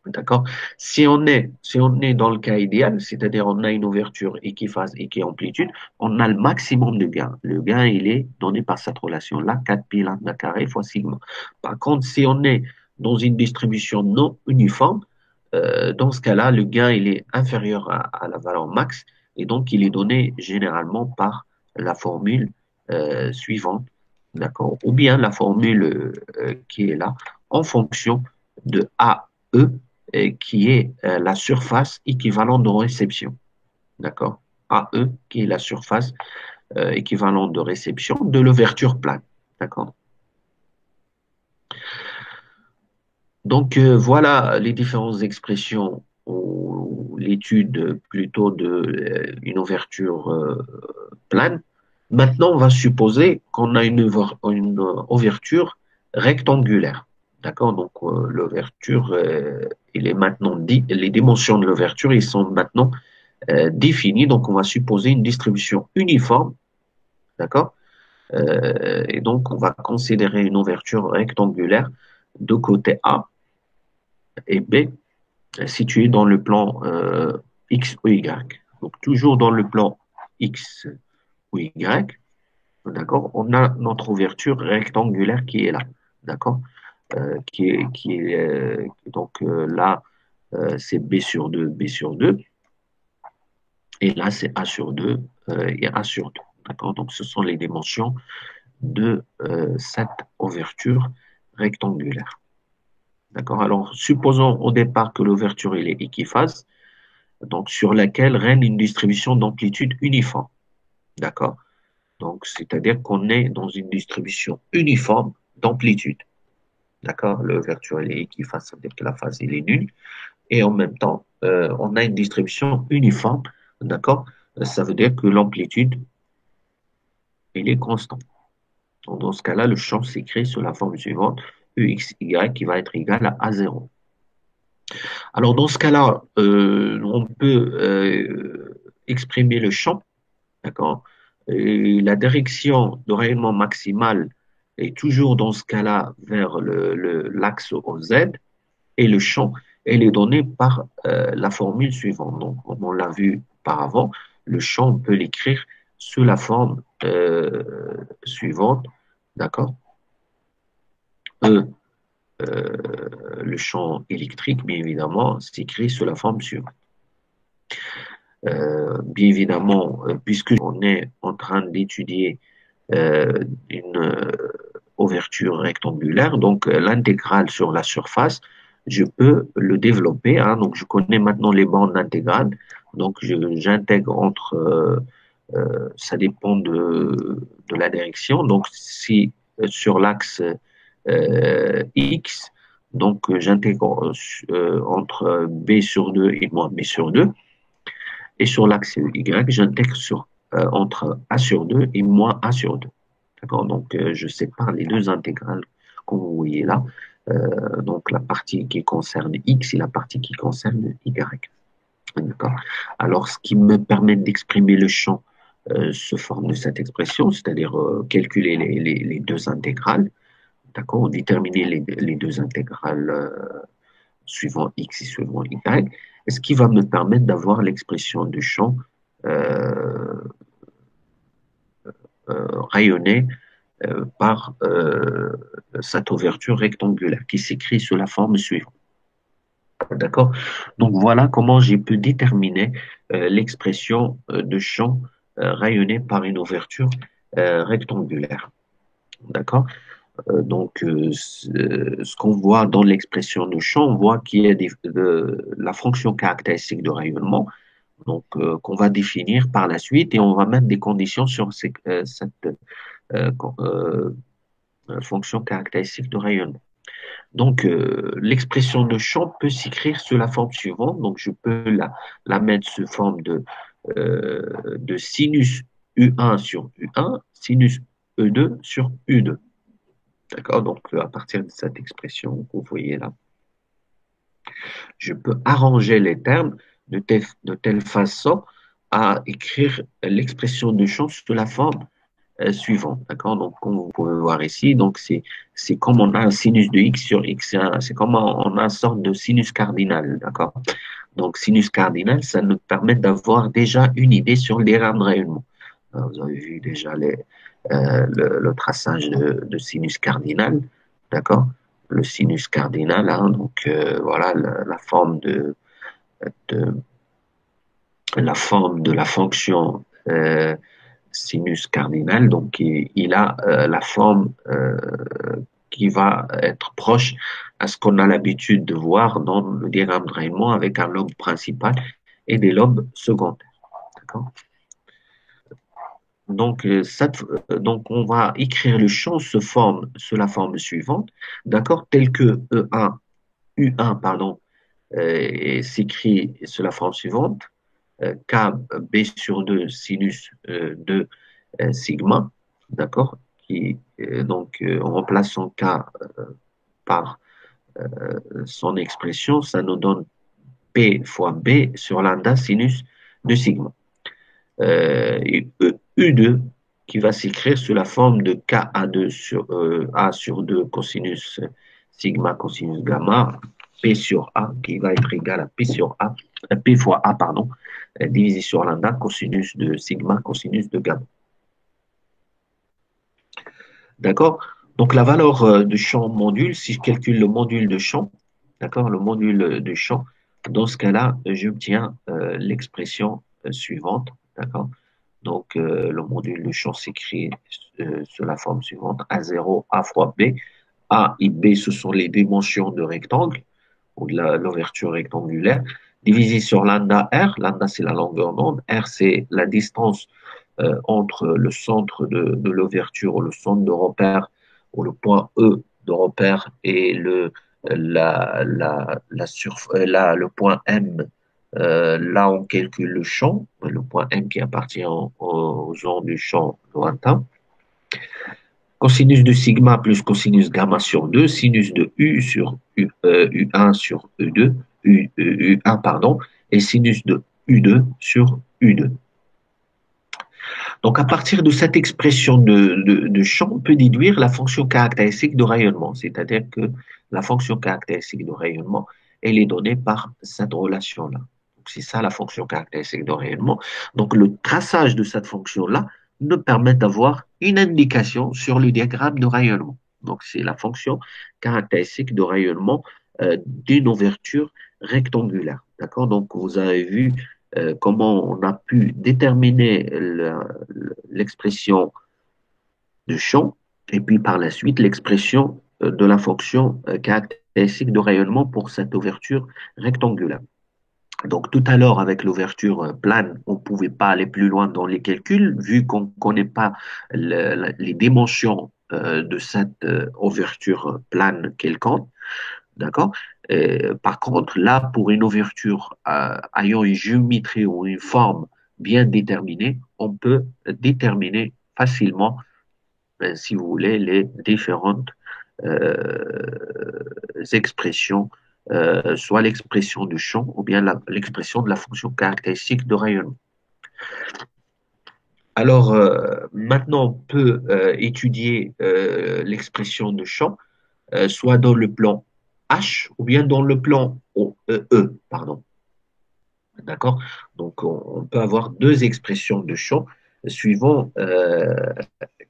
D'accord? Si on est dans le cas idéal, c'est-à-dire on a une ouverture équiphase et équiamplitude, on a le maximum de gain. Le gain, il est donné par cette relation-là, 4pi lambda carré fois sigma. Par contre, si on est dans une distribution non uniforme, dans ce cas-là, le gain, il est inférieur à la valeur max et donc il est donné généralement par la formule suivante, d'accord? Ou bien la formule qui est là en fonction de AE qui est la surface équivalente de réception. D'accord? AE qui est la surface équivalente de réception de l'ouverture plane. D'accord. Donc, voilà les différentes expressions ou l'étude plutôt de une ouverture plane. Maintenant, on va supposer qu'on a une ouverture rectangulaire. D'accord? Donc, l'ouverture, il est maintenant dit, les dimensions de l'ouverture, ils sont maintenant définies. Donc, on va supposer une distribution uniforme. D'accord? Et donc, on va considérer une ouverture rectangulaire de côté A et B située dans le plan X ou Y. Donc, toujours dans le plan X ou Y, d'accord, on a notre ouverture rectangulaire qui est là, d'accord, donc là, c'est B sur 2, B sur 2, et là, c'est A sur 2 et A sur 2, d'accord. Donc, ce sont les dimensions de cette ouverture rectangulaire, d'accord. Alors, supposons au départ que l'ouverture elle est équiphase, donc sur laquelle règne une distribution d'amplitude uniforme, d'accord. Donc, c'est-à-dire qu'on est dans une distribution uniforme d'amplitude. D'accord? L'ouverture elle est équiphase, ça veut dire que la phase elle est nulle. Et en même temps, on a une distribution uniforme. D'accord? Ça veut dire que l'amplitude elle est constante. Donc, dans ce cas-là, le champ s'écrit sous la forme suivante, UXY qui va être égal à A0. Alors, dans ce cas-là, on peut exprimer le champ. D'accord? Et la direction de rayonnement maximal est toujours dans ce cas-là vers l'axe OZ et le champ, elle est donné par la formule suivante. Donc, comme on l'a vu auparavant, le champ, on peut l'écrire sous la forme suivante. D'accord? E, le champ électrique, bien évidemment, s'écrit sous la forme suivante. Bien évidemment, puisque on est en train d'étudier euh, une ouverture rectangulaire, donc l'intégrale sur la surface, je peux le développer. Hein, donc, je connais maintenant les bandes intégrales. Donc, j'intègre entre, ça dépend de la direction. Donc, si sur l'axe X, donc j'intègre entre B sur 2 et moins B sur 2. Et sur l'axe Y, j'intègre entre A sur 2 et moins A sur 2. D'accord? Donc, je sépare les deux intégrales, comme vous voyez là. Donc, la partie qui concerne X et la partie qui concerne Y. D'accord? Alors, ce qui me permet d'exprimer le champ se forme de cette expression, c'est-à-dire calculer les deux intégrales. D'accord? Déterminer les deux intégrales suivant X et suivant Y. Et ce qui va me permettre d'avoir l'expression du champ euh, rayonné par cette ouverture rectangulaire qui s'écrit sous la forme suivante. D'accord? Donc voilà comment j'ai pu déterminer l'expression de champ rayonné par une ouverture rectangulaire. D'accord? Ce qu'on voit dans l'expression de champ, on voit qu'il y a la fonction caractéristique de rayonnement, donc qu'on va définir par la suite et on va mettre des conditions sur cette euh, euh, fonction caractéristique de rayonnement. Donc, l'expression de champ peut s'écrire sous la forme suivante. Donc, je peux la mettre sous forme de sinus U1 sur U1, sinus E2 sur U2. D'accord? Donc, à partir de cette expression que vous voyez là, je peux arranger les termes de telle façon à écrire l'expression de champ sous la forme suivante. D'accord? Donc, comme vous pouvez voir ici, donc c'est comme on a un sinus de x sur x, hein, c'est comme on a une sorte de sinus cardinal. D'accord? Donc, sinus cardinal, ça nous permet d'avoir déjà une idée sur les rames de rayonnement. Vous avez vu déjà le traçage de sinus cardinal, d'accord? Le sinus cardinal, hein, donc voilà la forme de la forme de la fonction sinus cardinal. Donc il a la forme qui va être proche à ce qu'on a l'habitude de voir dans le diagramme de Raymonde avec un lobe principal et des lobes secondaires. D'accord? Donc, on va écrire le champ sous la forme suivante, d'accord, tel que U1, pardon, s'écrit sous la forme suivante, K B sur 2 sinus de sigma, d'accord, on remplace son K par son expression, ça nous donne P fois B sur lambda sinus de sigma. Et U2 qui va s'écrire sous la forme de KA2 sur A sur 2 cosinus sigma cosinus gamma, P sur A qui va être égal à P sur A, P fois A, pardon, divisé sur lambda cosinus de sigma cosinus de gamma. D'accord? Donc la valeur du champ module, si je calcule le module de champ, d'accord, le module de champ, dans ce cas-là, j'obtiens l'expression suivante, d'accord? Donc le module de champ s'écrit sous la forme suivante, A0, A fois B. A et B, ce sont les dimensions de rectangle ou de l'ouverture rectangulaire, divisé sur lambda R. Lambda, c'est la longueur d'onde. R, c'est la distance entre le centre de l'ouverture ou le centre de repère ou le point E de repère et le point M. Là, on calcule le champ, le point M qui appartient aux zones du champ lointain. Cosinus de sigma plus cosinus gamma sur 2, sinus de U sur U1 sur U2, U1, pardon, et sinus de U2 sur U2. Donc, à partir de cette expression de champ, on peut déduire la fonction caractéristique de rayonnement, c'est-à-dire que la fonction caractéristique de rayonnement, elle est donnée par cette relation-là. Donc, c'est ça la fonction caractéristique de rayonnement. Donc, le traçage de cette fonction-là nous permet d'avoir une indication sur le diagramme de rayonnement. Donc, c'est la fonction caractéristique de rayonnement d'une ouverture rectangulaire. D'accord? Donc, vous avez vu comment on a pu déterminer l'expression de champ et puis par la suite l'expression de la fonction caractéristique de rayonnement pour cette ouverture rectangulaire. Donc tout à l'heure avec l'ouverture plane, on ne pouvait pas aller plus loin dans les calculs vu qu'on ne connaît pas les dimensions de cette ouverture plane quelconque. D'accord? Par contre, là, pour une ouverture ayant une géométrie ou une forme bien déterminée, on peut déterminer facilement, si vous voulez, les différentes expressions, soit l'expression du champ ou bien l'expression de la fonction caractéristique de rayonnement. Alors, maintenant, on peut étudier l'expression de champ, soit dans le plan H ou bien dans le plan E, pardon. D'accord? Donc, on peut avoir deux expressions de champ suivant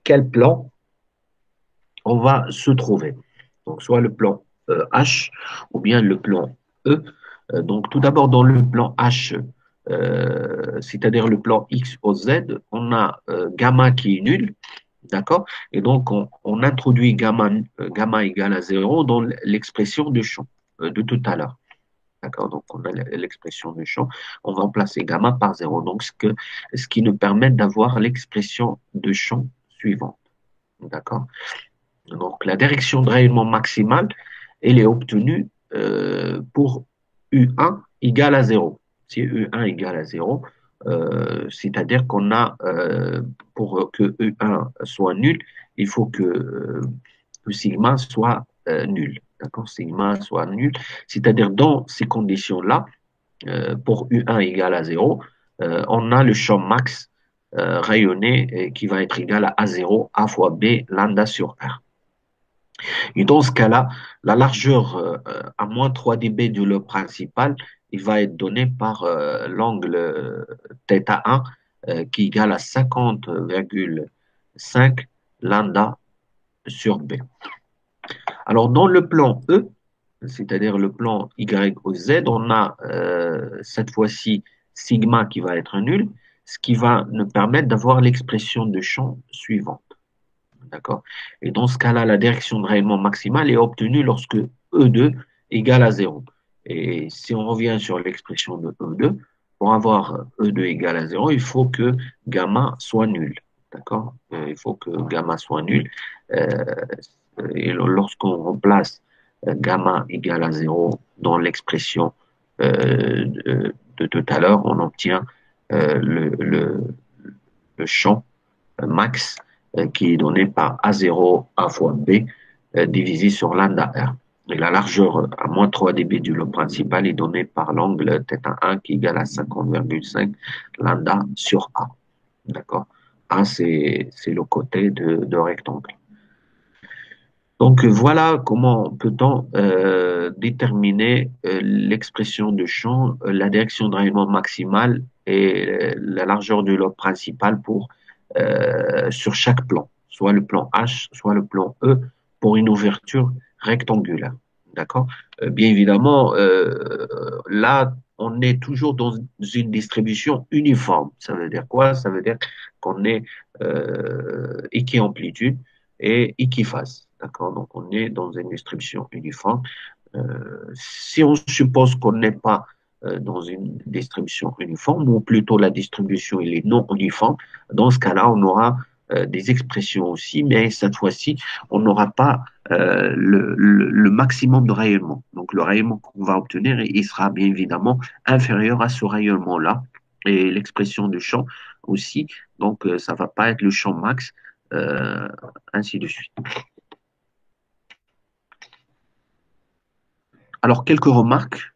quel plan on va se trouver. Donc, soit le plan H ou bien le plan E. Donc, tout d'abord, dans le plan H, c'est-à-dire le plan X au Z, on a gamma qui est nul. D'accord? Et donc, on introduit gamma égale à 0 dans l'expression de champ de tout à l'heure. D'accord? Donc, on a l'expression de champ. On va remplacer gamma par 0. Donc, ce qui nous permet d'avoir l'expression de champ suivante. D'accord? Donc, la direction de rayonnement maximale, elle est obtenue pour U1 égale à 0. Si U1 égale à 0, c'est-à-dire qu'on a, pour que U1 soit nul, il faut que sigma soit nul. D'accord? Sigma soit nul. C'est-à-dire, dans ces conditions-là, pour U1 égale à 0, on a le champ max rayonné qui va être égal à A0, A fois B, lambda sur R. Et dans ce cas-là, la largeur à moins 3 dB du lobe principal, il va être donné par l'angle θ1 qui est égal à 50,5 lambda sur B. Alors, dans le plan E, c'est-à-dire le plan Y au Z, on a cette fois-ci sigma qui va être nul, ce qui va nous permettre d'avoir l'expression de champ suivante. D'accord? Et dans ce cas-là, la direction de rayonnement maximale est obtenue lorsque E2 égale à 0. Et si on revient sur l'expression de E2, pour avoir E2 égale à 0, il faut que gamma soit nul. d'accord? Il faut que gamma soit nul. Euh, et lorsqu'on remplace gamma égale à zéro dans l'expression de tout à l'heure, on obtient le champ max qui est donné par A0 A fois B divisé sur lambda R. Et la largeur à moins 3 dB du lobe principal est donnée par l'angle θ1 qui est égal à 50,5 lambda sur A. D'accord? A, c'est le côté de rectangle. Donc voilà comment peut-on déterminer l'expression de champ, la direction de rayonnement maximale et la largeur du lobe principal pour sur chaque plan, soit le plan H, soit le plan E, pour une ouverture rectangulaire. D'accord? Bien évidemment, là, on est toujours dans une distribution uniforme. Ça veut dire quoi? Ça veut dire qu'on est équiamplitude et équiphase. D'accord? Donc, on est dans une distribution uniforme. Si on suppose qu'on n'est pas dans une distribution uniforme, ou plutôt la distribution elle est non uniforme, dans ce cas-là, on aura des expressions aussi, mais cette fois-ci, on n'aura pas le maximum de rayonnement. Donc, le rayonnement qu'on va obtenir, il sera bien évidemment inférieur à ce rayonnement-là. Et l'expression du champ aussi, donc ça va pas être le champ max, euh, ainsi de suite. Alors, quelques remarques,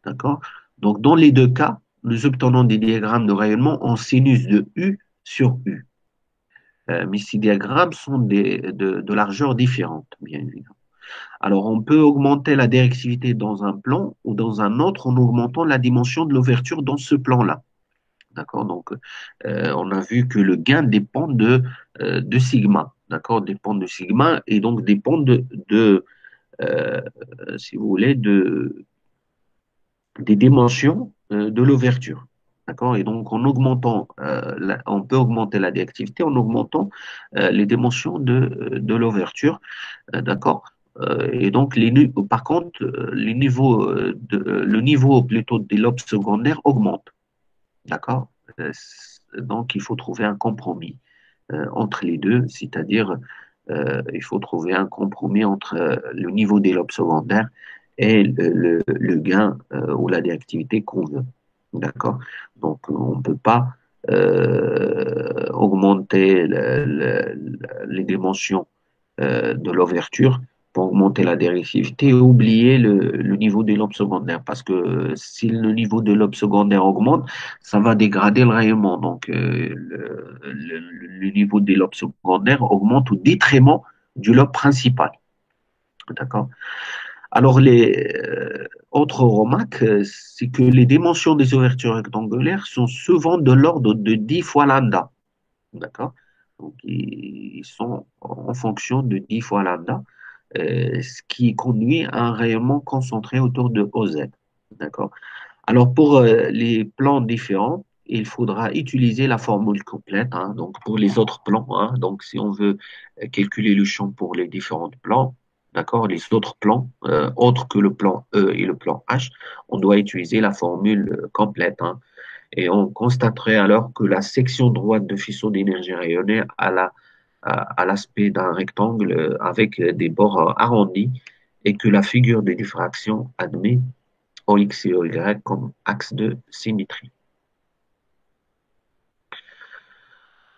d'accord? Donc, dans les deux cas, nous obtenons des diagrammes de rayonnement en sinus de U sur U. Mais ces diagrammes sont de largeur différente, bien évidemment. Alors, on peut augmenter la directivité dans un plan ou dans un autre en augmentant la dimension de l'ouverture dans ce plan-là. D'accord? Donc, on a vu que le gain dépend de sigma. D'accord? Dépend de sigma et donc dépend euh, si vous voulez, des dimensions de l'ouverture. D'accord? Et donc, en augmentant, on peut augmenter la directivité en augmentant les dimensions de l'ouverture. D'accord? Et donc, par contre, le niveau plutôt des lobes secondaires augmente. D'accord? Donc, il faut trouver un compromis entre les deux, c'est-à-dire il faut trouver un compromis entre le niveau des lobes secondaires et le gain ou la directivité qu'on veut. D'accord? Donc, on ne peut pas augmenter les dimensions de l'ouverture pour augmenter la directivité et oublier le niveau des lobes secondaires. Parce que si le niveau de lobe secondaire augmente, ça va dégrader le rayonnement. Donc, le niveau des lobes secondaires augmente au détriment du lobe principal. D'accord? Alors, les autres remarques, c'est que les dimensions des ouvertures rectangulaires sont souvent de l'ordre de 10 fois lambda. D'accord? Donc, ils sont en fonction de 10 fois lambda, ce qui conduit à un rayonnement concentré autour de OZ. D'accord? Alors, pour les plans différents, il faudra utiliser la formule complète. Hein, donc, pour les autres plans, hein, donc si on veut calculer le champ pour les différents plans, d'accord, les autres plans, autres que le plan E et le plan H, on doit utiliser la formule complète. Hein, et on constaterait alors que la section droite de faisceau d'énergie rayonnée à l'aspect d'un rectangle avec des bords arrondis et que la figure de diffraction admet OX et OY comme axe de symétrie.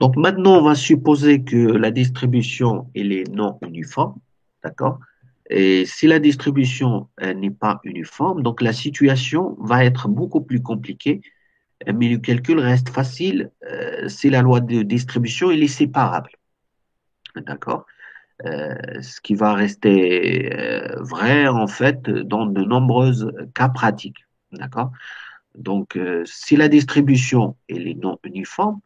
Donc maintenant, on va supposer que la distribution elle est non uniforme, d'accord? Et si la distribution n'est pas uniforme, donc la situation va être beaucoup plus compliquée, mais le calcul reste facile si la loi de distribution elle est séparable, d'accord? Ce qui va rester vrai en fait dans de nombreux cas pratiques, d'accord? Donc, si la distribution elle est non uniforme,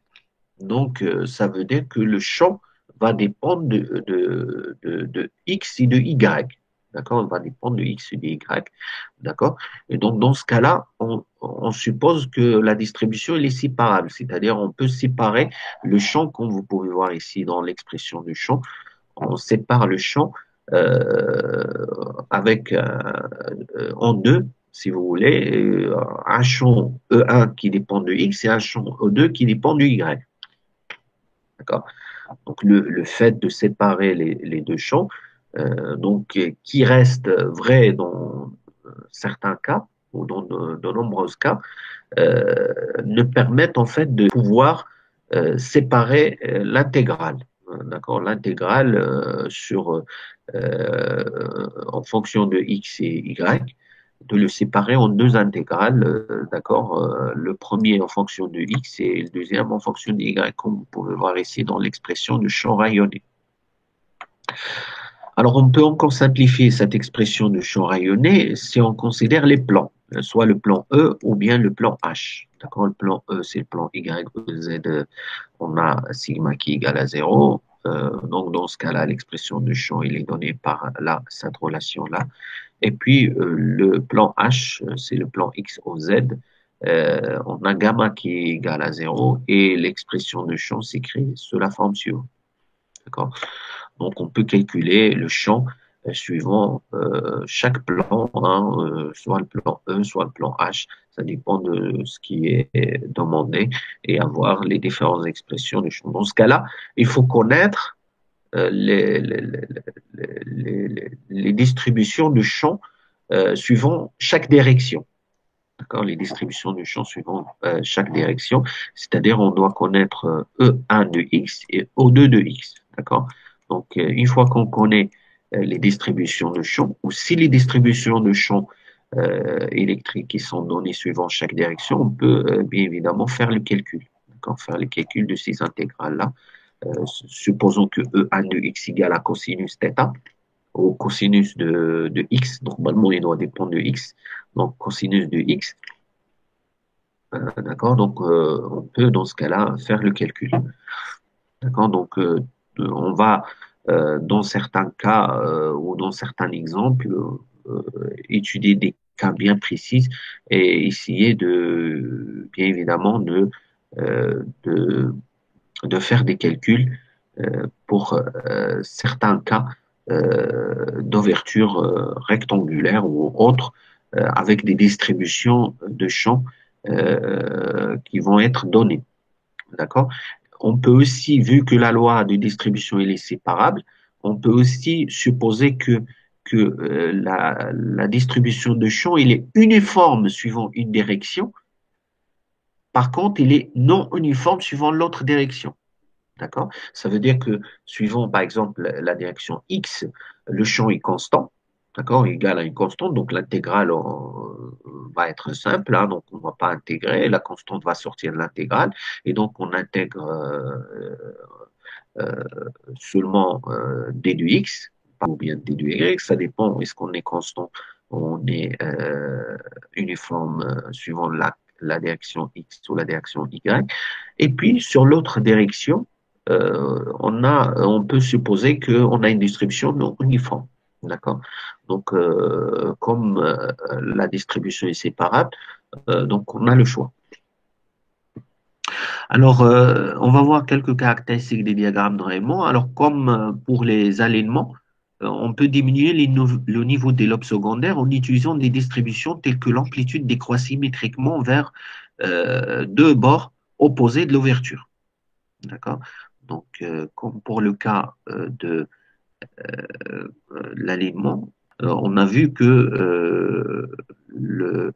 donc ça veut dire que le champ va dépendre de X et de Y. D'accord? Il va dépendre de X et de Y. D'accord? Et donc, dans ce cas-là, on suppose que la distribution elle est séparable, c'est-à-dire on peut séparer le champ, comme vous pouvez voir ici dans l'expression du champ, on sépare le champ avec en deux, si vous voulez, un champ E1 qui dépend de X et un champ E2 qui dépend de Y. D'accord? Donc, le fait de séparer les deux champs, qui reste vrai dans certains cas, ou dans de nombreux cas, ne permettent en fait de pouvoir séparer l'intégrale. D'accord, l'intégrale en fonction de x et y, de le séparer en deux intégrales, d'accord, le premier en fonction de x et le deuxième en fonction de y, comme vous pouvez voir ici dans l'expression de champ rayonné. Alors, on peut encore simplifier cette expression de champ rayonné si on considère les plans, soit le plan E ou bien le plan H. D'accord, le plan E, c'est le plan Y, E, Z, on a sigma qui est égal à 0. Donc, dans ce cas-là, l'expression de champ, il est donné par là, cette relation-là. Et puis, le plan H, c'est le plan X, O, Z. On a gamma qui est égal à 0 et l'expression de champ s'écrit sous la forme suivante. D'accord? Donc, on peut calculer le champ suivant chaque plan, hein, soit le plan E, soit le plan H. Ça dépend de ce qui est demandé et avoir les différentes expressions du champ. Dans ce cas-là, il faut connaître les distributions de champs suivant chaque direction. D'accord, les distributions de champs suivant chaque direction, c'est-à-dire on doit connaître E1 de x et O2 de x. D'accord. Donc, une fois qu'on connaît les distributions de champs, ou si les distributions de champs électriques qui sont données suivant chaque direction, on peut bien évidemment faire le calcul. D'accord, faire le calcul de ces intégrales-là. Supposons que E1 de x égale à cosinus θ, au cosinus de x. Normalement, il doit dépendre de x. Donc, cosinus de x. D'accord. Donc, on peut, dans ce cas-là, faire le calcul. D'accord. Donc, on va, dans certains cas ou dans certains exemples, étudier des cas bien précis et essayer bien évidemment, de faire des calculs pour certains cas d'ouverture rectangulaire ou autre avec des distributions de champs qui vont être données. D'accord? On peut aussi, vu que la loi de distribution elle est séparable, on peut aussi supposer que la distribution de champs il est uniforme suivant une direction. Par contre, il est non uniforme suivant l'autre direction. D'accord? Ça veut dire que suivant, par exemple, la direction X, le champ est constant, d'accord, égal à une constante, donc l'intégrale va être simple, hein, donc on ne va pas intégrer, la constante va sortir de l'intégrale, et donc on intègre euh, seulement d du X, ou bien d du Y, ça dépend, est-ce qu'on est constant, on est uniforme suivant la direction X ou la direction Y, et puis sur l'autre direction, on peut supposer qu'on a une distribution non uniforme. D'accord? Donc, comme la distribution est séparable, donc on a le choix. Alors, on va voir quelques caractéristiques des diagrammes de Raymonde. Alors, comme pour les alignements, on peut diminuer le niveau des lobes secondaires en utilisant des distributions telles que l'amplitude décroît symétriquement vers deux bords opposés de l'ouverture. D'accord? Donc, comme pour le cas de l'alignement, on a vu que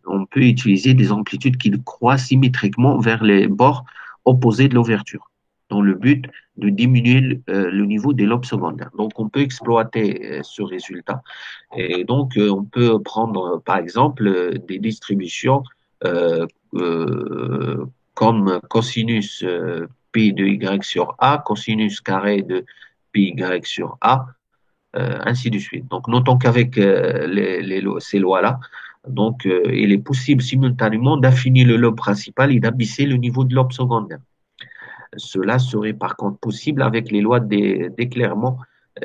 on peut utiliser des amplitudes qui croient symétriquement vers les bords opposés de l'ouverture, dans le but de diminuer le niveau des lobes secondaires. Donc, on peut exploiter ce résultat. Et donc, on peut prendre, par exemple, des distributions euh, euh, comme cosinus pi de y sur a, cosinus carré de pi y sur a, ainsi de suite. Donc, notons qu'avec ces lois-là, donc, il est possible simultanément d'affiner le lobe principal et d'abaisser le niveau de lobe secondaire. Cela serait par contre possible avec les lois d'éclairement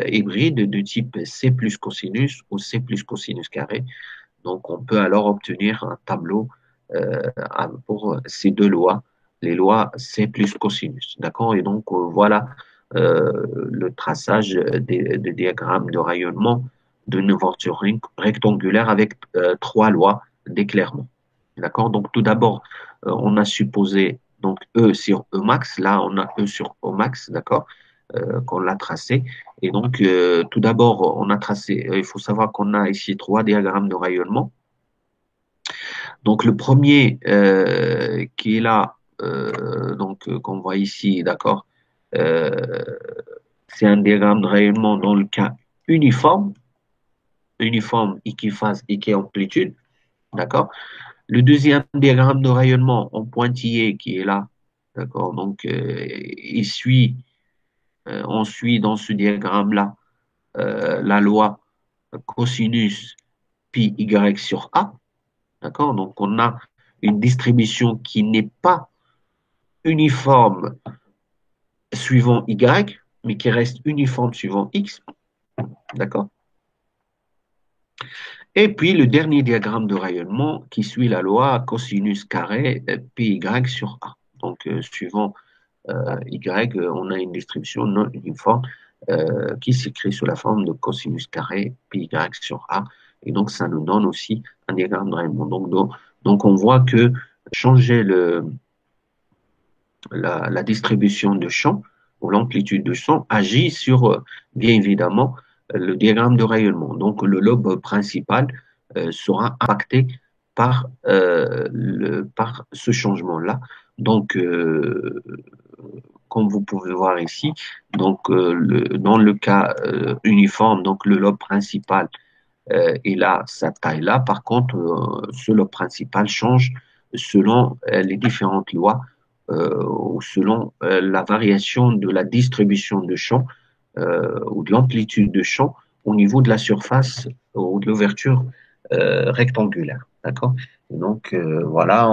hybride de type C plus cosinus ou C plus cosinus carré. Donc, on peut alors obtenir un tableau pour ces deux lois, les lois C plus cosinus. D'accord? Et donc, voilà le traçage des diagrammes de rayonnement d'une ouverture rectangulaire avec trois lois d'éclairement. D'accord? Donc, tout d'abord, on a supposé Donc E sur E max, là on a E sur O max, d'accord, qu'on l'a tracé. Et donc tout d'abord on a tracé, il faut savoir qu'on a ici trois diagrammes de rayonnement. Donc le premier qui est là, qu'on voit ici, d'accord, euh, c'est un diagramme de rayonnement dans le cas uniforme, uniforme, équiphase, équiamplitude, d'accord. Le deuxième diagramme de rayonnement en pointillé qui est là, d'accord, donc on suit dans ce diagramme-là la loi cosinus pi y sur A, d'accord, donc on a une distribution qui n'est pas uniforme suivant Y, mais qui reste uniforme suivant X, d'accord. Et puis le dernier diagramme de rayonnement qui suit la loi cosinus carré pi y sur A. Donc suivant Y, on a une distribution non uniforme qui s'écrit sous la forme de cosinus carré pi y sur A. Et donc ça nous donne aussi un diagramme de rayonnement. Donc on voit que changer la distribution de champ ou l'amplitude de champ agit sur, bien évidemment, le diagramme de rayonnement. Donc, le lobe principal sera impacté par ce changement-là. Donc, comme vous pouvez voir ici, donc, dans le cas uniforme, donc le lobe principal est là, sa taille là. Par contre, ce lobe principal change selon les différentes lois ou selon la variation de la distribution de champ ou de l'amplitude de champ au niveau de la surface ou de l'ouverture rectangulaire. D'accord. Donc voilà,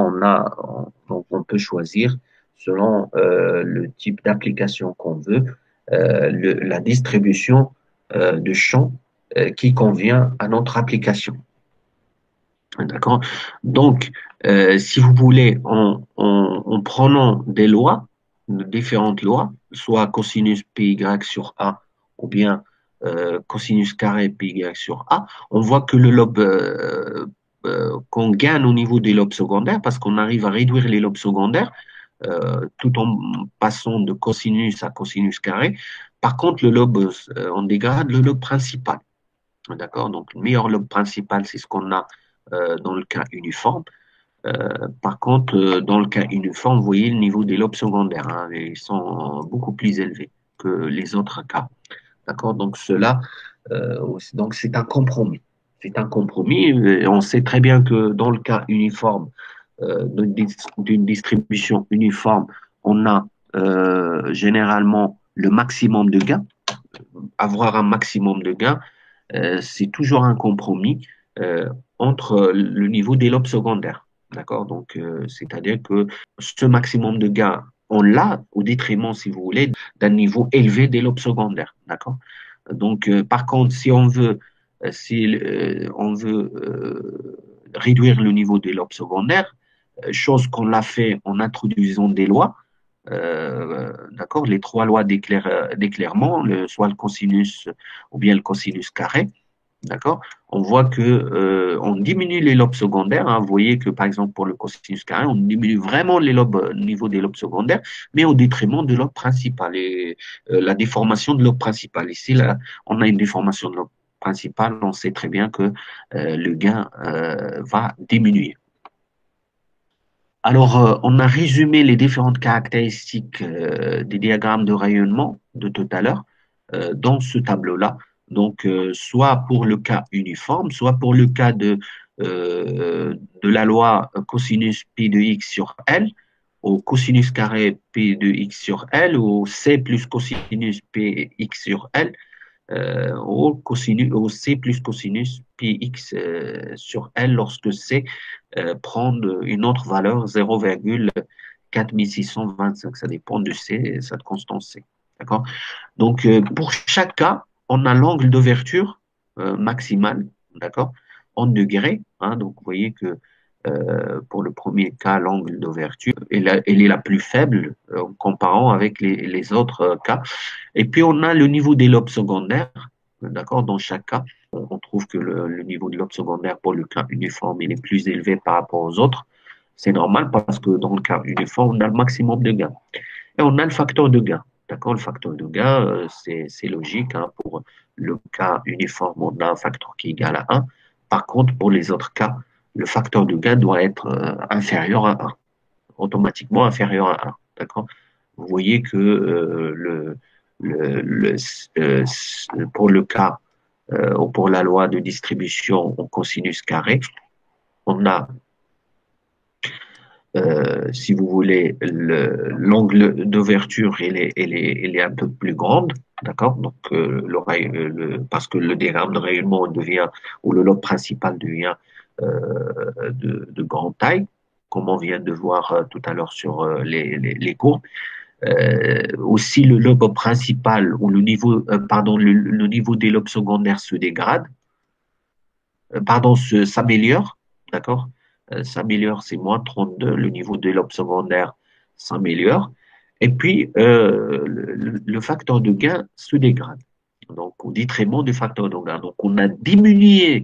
donc on peut choisir selon le type d'application qu'on veut, la distribution de champ qui convient à notre application. D'accord. Donc, si vous voulez, en prenant des lois, différentes lois, soit cosinus pi y sur A ou bien cosinus carré pi y sur A, on voit que le lobe qu'on gagne au niveau des lobes secondaires, parce qu'on arrive à réduire les lobes secondaires tout en passant de cosinus à cosinus carré. Par contre, le lobe, on dégrade le lobe principal. D'accord? Donc, le meilleur lobe principal, c'est ce qu'on a dans le cas uniforme. Par contre, dans le cas uniforme, vous voyez le niveau des lobes secondaires, hein, ils sont beaucoup plus élevés que les autres cas. D'accord? Donc, donc c'est un compromis. C'est un compromis. On sait très bien que dans le cas uniforme, d'une distribution uniforme, on a généralement le maximum de gains. Avoir un maximum de gains, c'est toujours un compromis entre le niveau des lobes secondaires. D'accord? Donc, c'est-à-dire que ce maximum de gains, on l'a au détriment, si vous voulez, d'un niveau élevé des lobes secondaires. D'accord? Donc, par contre, si on veut réduire le niveau des lobes secondaires, chose qu'on l'a fait en introduisant des lois, d'accord, les trois lois d'éclairement, soit le cosinus ou bien le cosinus carré, d'accord, on voit que on diminue les lobes secondaires. Hein, vous voyez que par exemple pour le cosinus carré, on diminue vraiment les lobes, au niveau des lobes secondaires, mais au détriment de lobe principal et la déformation de lobe principal. Ici, là, on a une déformation de lobe principal, on sait très bien que le gain va diminuer. Alors, on a résumé les différentes caractéristiques des diagrammes de rayonnement de tout à l'heure dans ce tableau-là. Donc, soit pour le cas uniforme, soit pour le cas de la loi cosinus pi de x sur L, au cosinus carré pi de x sur L, ou C plus cosinus pi x sur L, au C plus cosinus pi x sur L lorsque C prend une autre valeur 0,4625. Ça dépend de C, cette constance C. D'accord? Donc, pour chaque cas, on a l'angle d'ouverture maximal, d'accord, en degrés. Hein, donc, vous voyez que pour le premier cas, l'angle d'ouverture, elle est la plus faible en comparant avec les autres cas. Et puis, on a le niveau des lobes secondaires, d'accord, dans chaque cas. On trouve que le niveau de lobe secondaire pour le cas uniforme, il est plus élevé par rapport aux autres. C'est normal parce que dans le cas uniforme, on a le maximum de gain. Et on a le facteur de gain. D'accord? Le facteur de gain, c'est logique, hein. Pour le cas uniforme, on a un facteur qui est égal à 1. Par contre, pour les autres cas, le facteur de gain doit être inférieur à 1, automatiquement inférieur à 1. D'accord? Vous voyez que le, le, euh, pour le cas ou pour la loi de distribution en cosinus carré, on a, si vous voulez, l'angle d'ouverture, il est un peu plus grande, d'accord? Donc, parce que le diagramme de rayonnement devient, ou le lobe principal devient de grande taille, comme on vient de voir tout à l'heure sur les courbes. Aussi, le lobe principal ou le niveau des lobes secondaires se dégrade, s'améliore, d'accord? S'améliore, c'est moins 32, le niveau des lobes secondaires s'améliore, et puis le facteur de gain se dégrade. Donc, au détriment du facteur de gain. Donc, on a diminué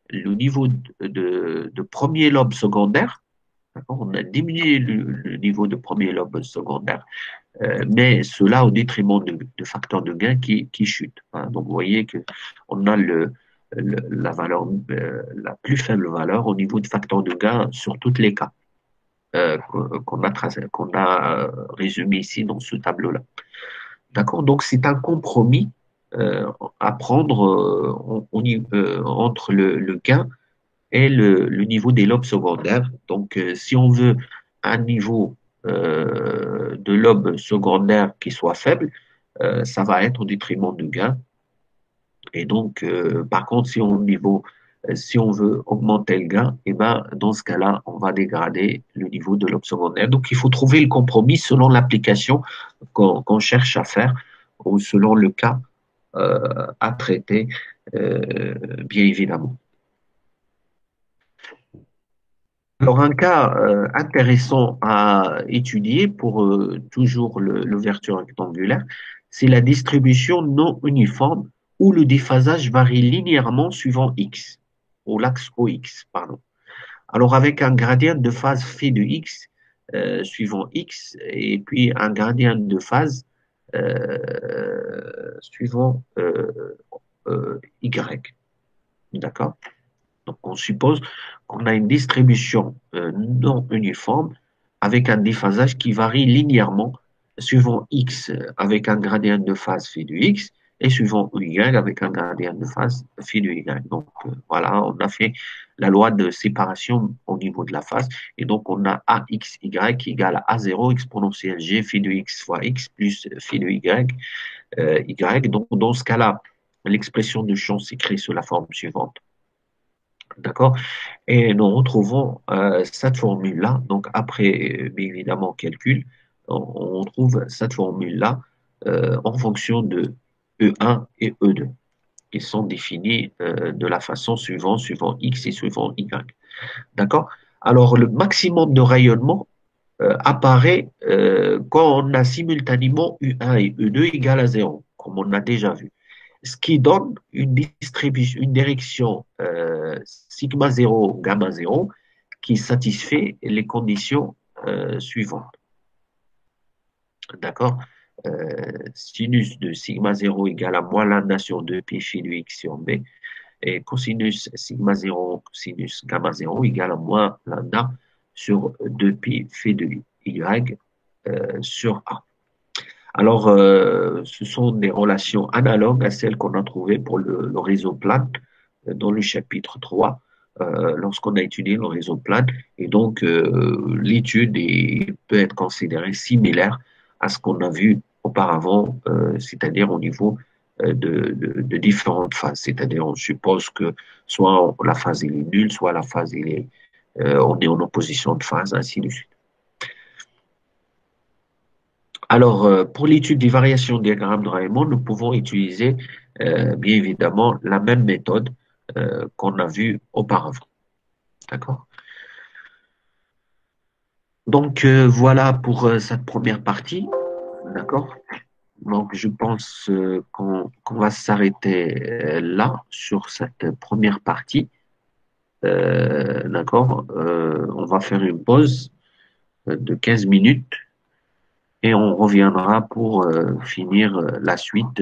le niveau de premier lobe secondaire, d'accord? On a diminué le niveau de premier lobe secondaire, mais cela au détriment de facteurs de gain qui chutent, hein. Donc, vous voyez que on a la valeur, la plus faible valeur au niveau de facteur de gain sur tous les cas qu'on a résumé ici dans ce tableau-là. D'accord? Donc, c'est un compromis à prendre entre le gain et le niveau des lobes secondaires. Donc, si on veut un niveau de lobe secondaire qui soit faible, ça va être au détriment du gain. Et donc, par contre, si on veut augmenter le gain, et ben, dans ce cas-là, on va dégrader le niveau de lobe secondaire. Donc, il faut trouver le compromis selon l'application qu'on cherche à faire ou selon le cas à traiter, bien évidemment. Alors, un cas intéressant à étudier pour toujours l'ouverture rectangulaire, c'est la distribution non uniforme où le déphasage varie linéairement suivant x, ou l'axe OX, pardon. Alors, avec un gradient de phase phi de x suivant x, et puis un gradient de phase suivant y. D'accord? Donc, on suppose qu'on a une distribution non uniforme avec un déphasage qui varie linéairement suivant x avec un gradient de phase phi de x et suivant y avec un gradient de phase phi de y. Donc, voilà, on a fait la loi de séparation au niveau de la phase. Et donc, on a axy égale à A0 exponentielle g phi de x fois x plus phi de y. Donc, dans ce cas-là, l'expression de champ s'écrit sous la forme suivante. D'accord? Et nous retrouvons cette formule-là. Donc, après, bien évidemment, calcul, on trouve cette formule-là en fonction de E1 et E2, qui sont définis de la façon suivant X et suivant Y. D'accord? Alors, le maximum de rayonnement apparaît quand on a simultanément U1 et E2 égale à 0, comme on a déjà vu, ce qui donne une distribution, une direction sigma 0, gamma 0 qui satisfait les conditions suivantes. D'accord? Sinus de sigma 0 égale à moins lambda sur 2 pi phi de x sur b, et cosinus sigma 0 cosinus gamma 0 égale à moins lambda sur 2 pi phi de y sur a. Alors, ce sont des relations analogues à celles qu'on a trouvées pour le réseau plane dans le chapitre 3, lorsqu'on a étudié le réseau plane. Et donc, l'étude peut être considérée similaire à ce qu'on a vu auparavant, c'est-à-dire au niveau de différentes phases. C'est-à-dire, on suppose que soit la phase est nulle, soit la phase on est en opposition de phase, ainsi de suite. Alors, pour l'étude des variations de diagrammes de Raymonde, nous pouvons utiliser bien évidemment la même méthode qu'on a vue auparavant. D'accord? Donc, voilà pour cette première partie. D'accord? Donc, je pense qu'on va s'arrêter là sur cette première partie. D'accord? On va faire une pause de 15 minutes et on reviendra pour finir la suite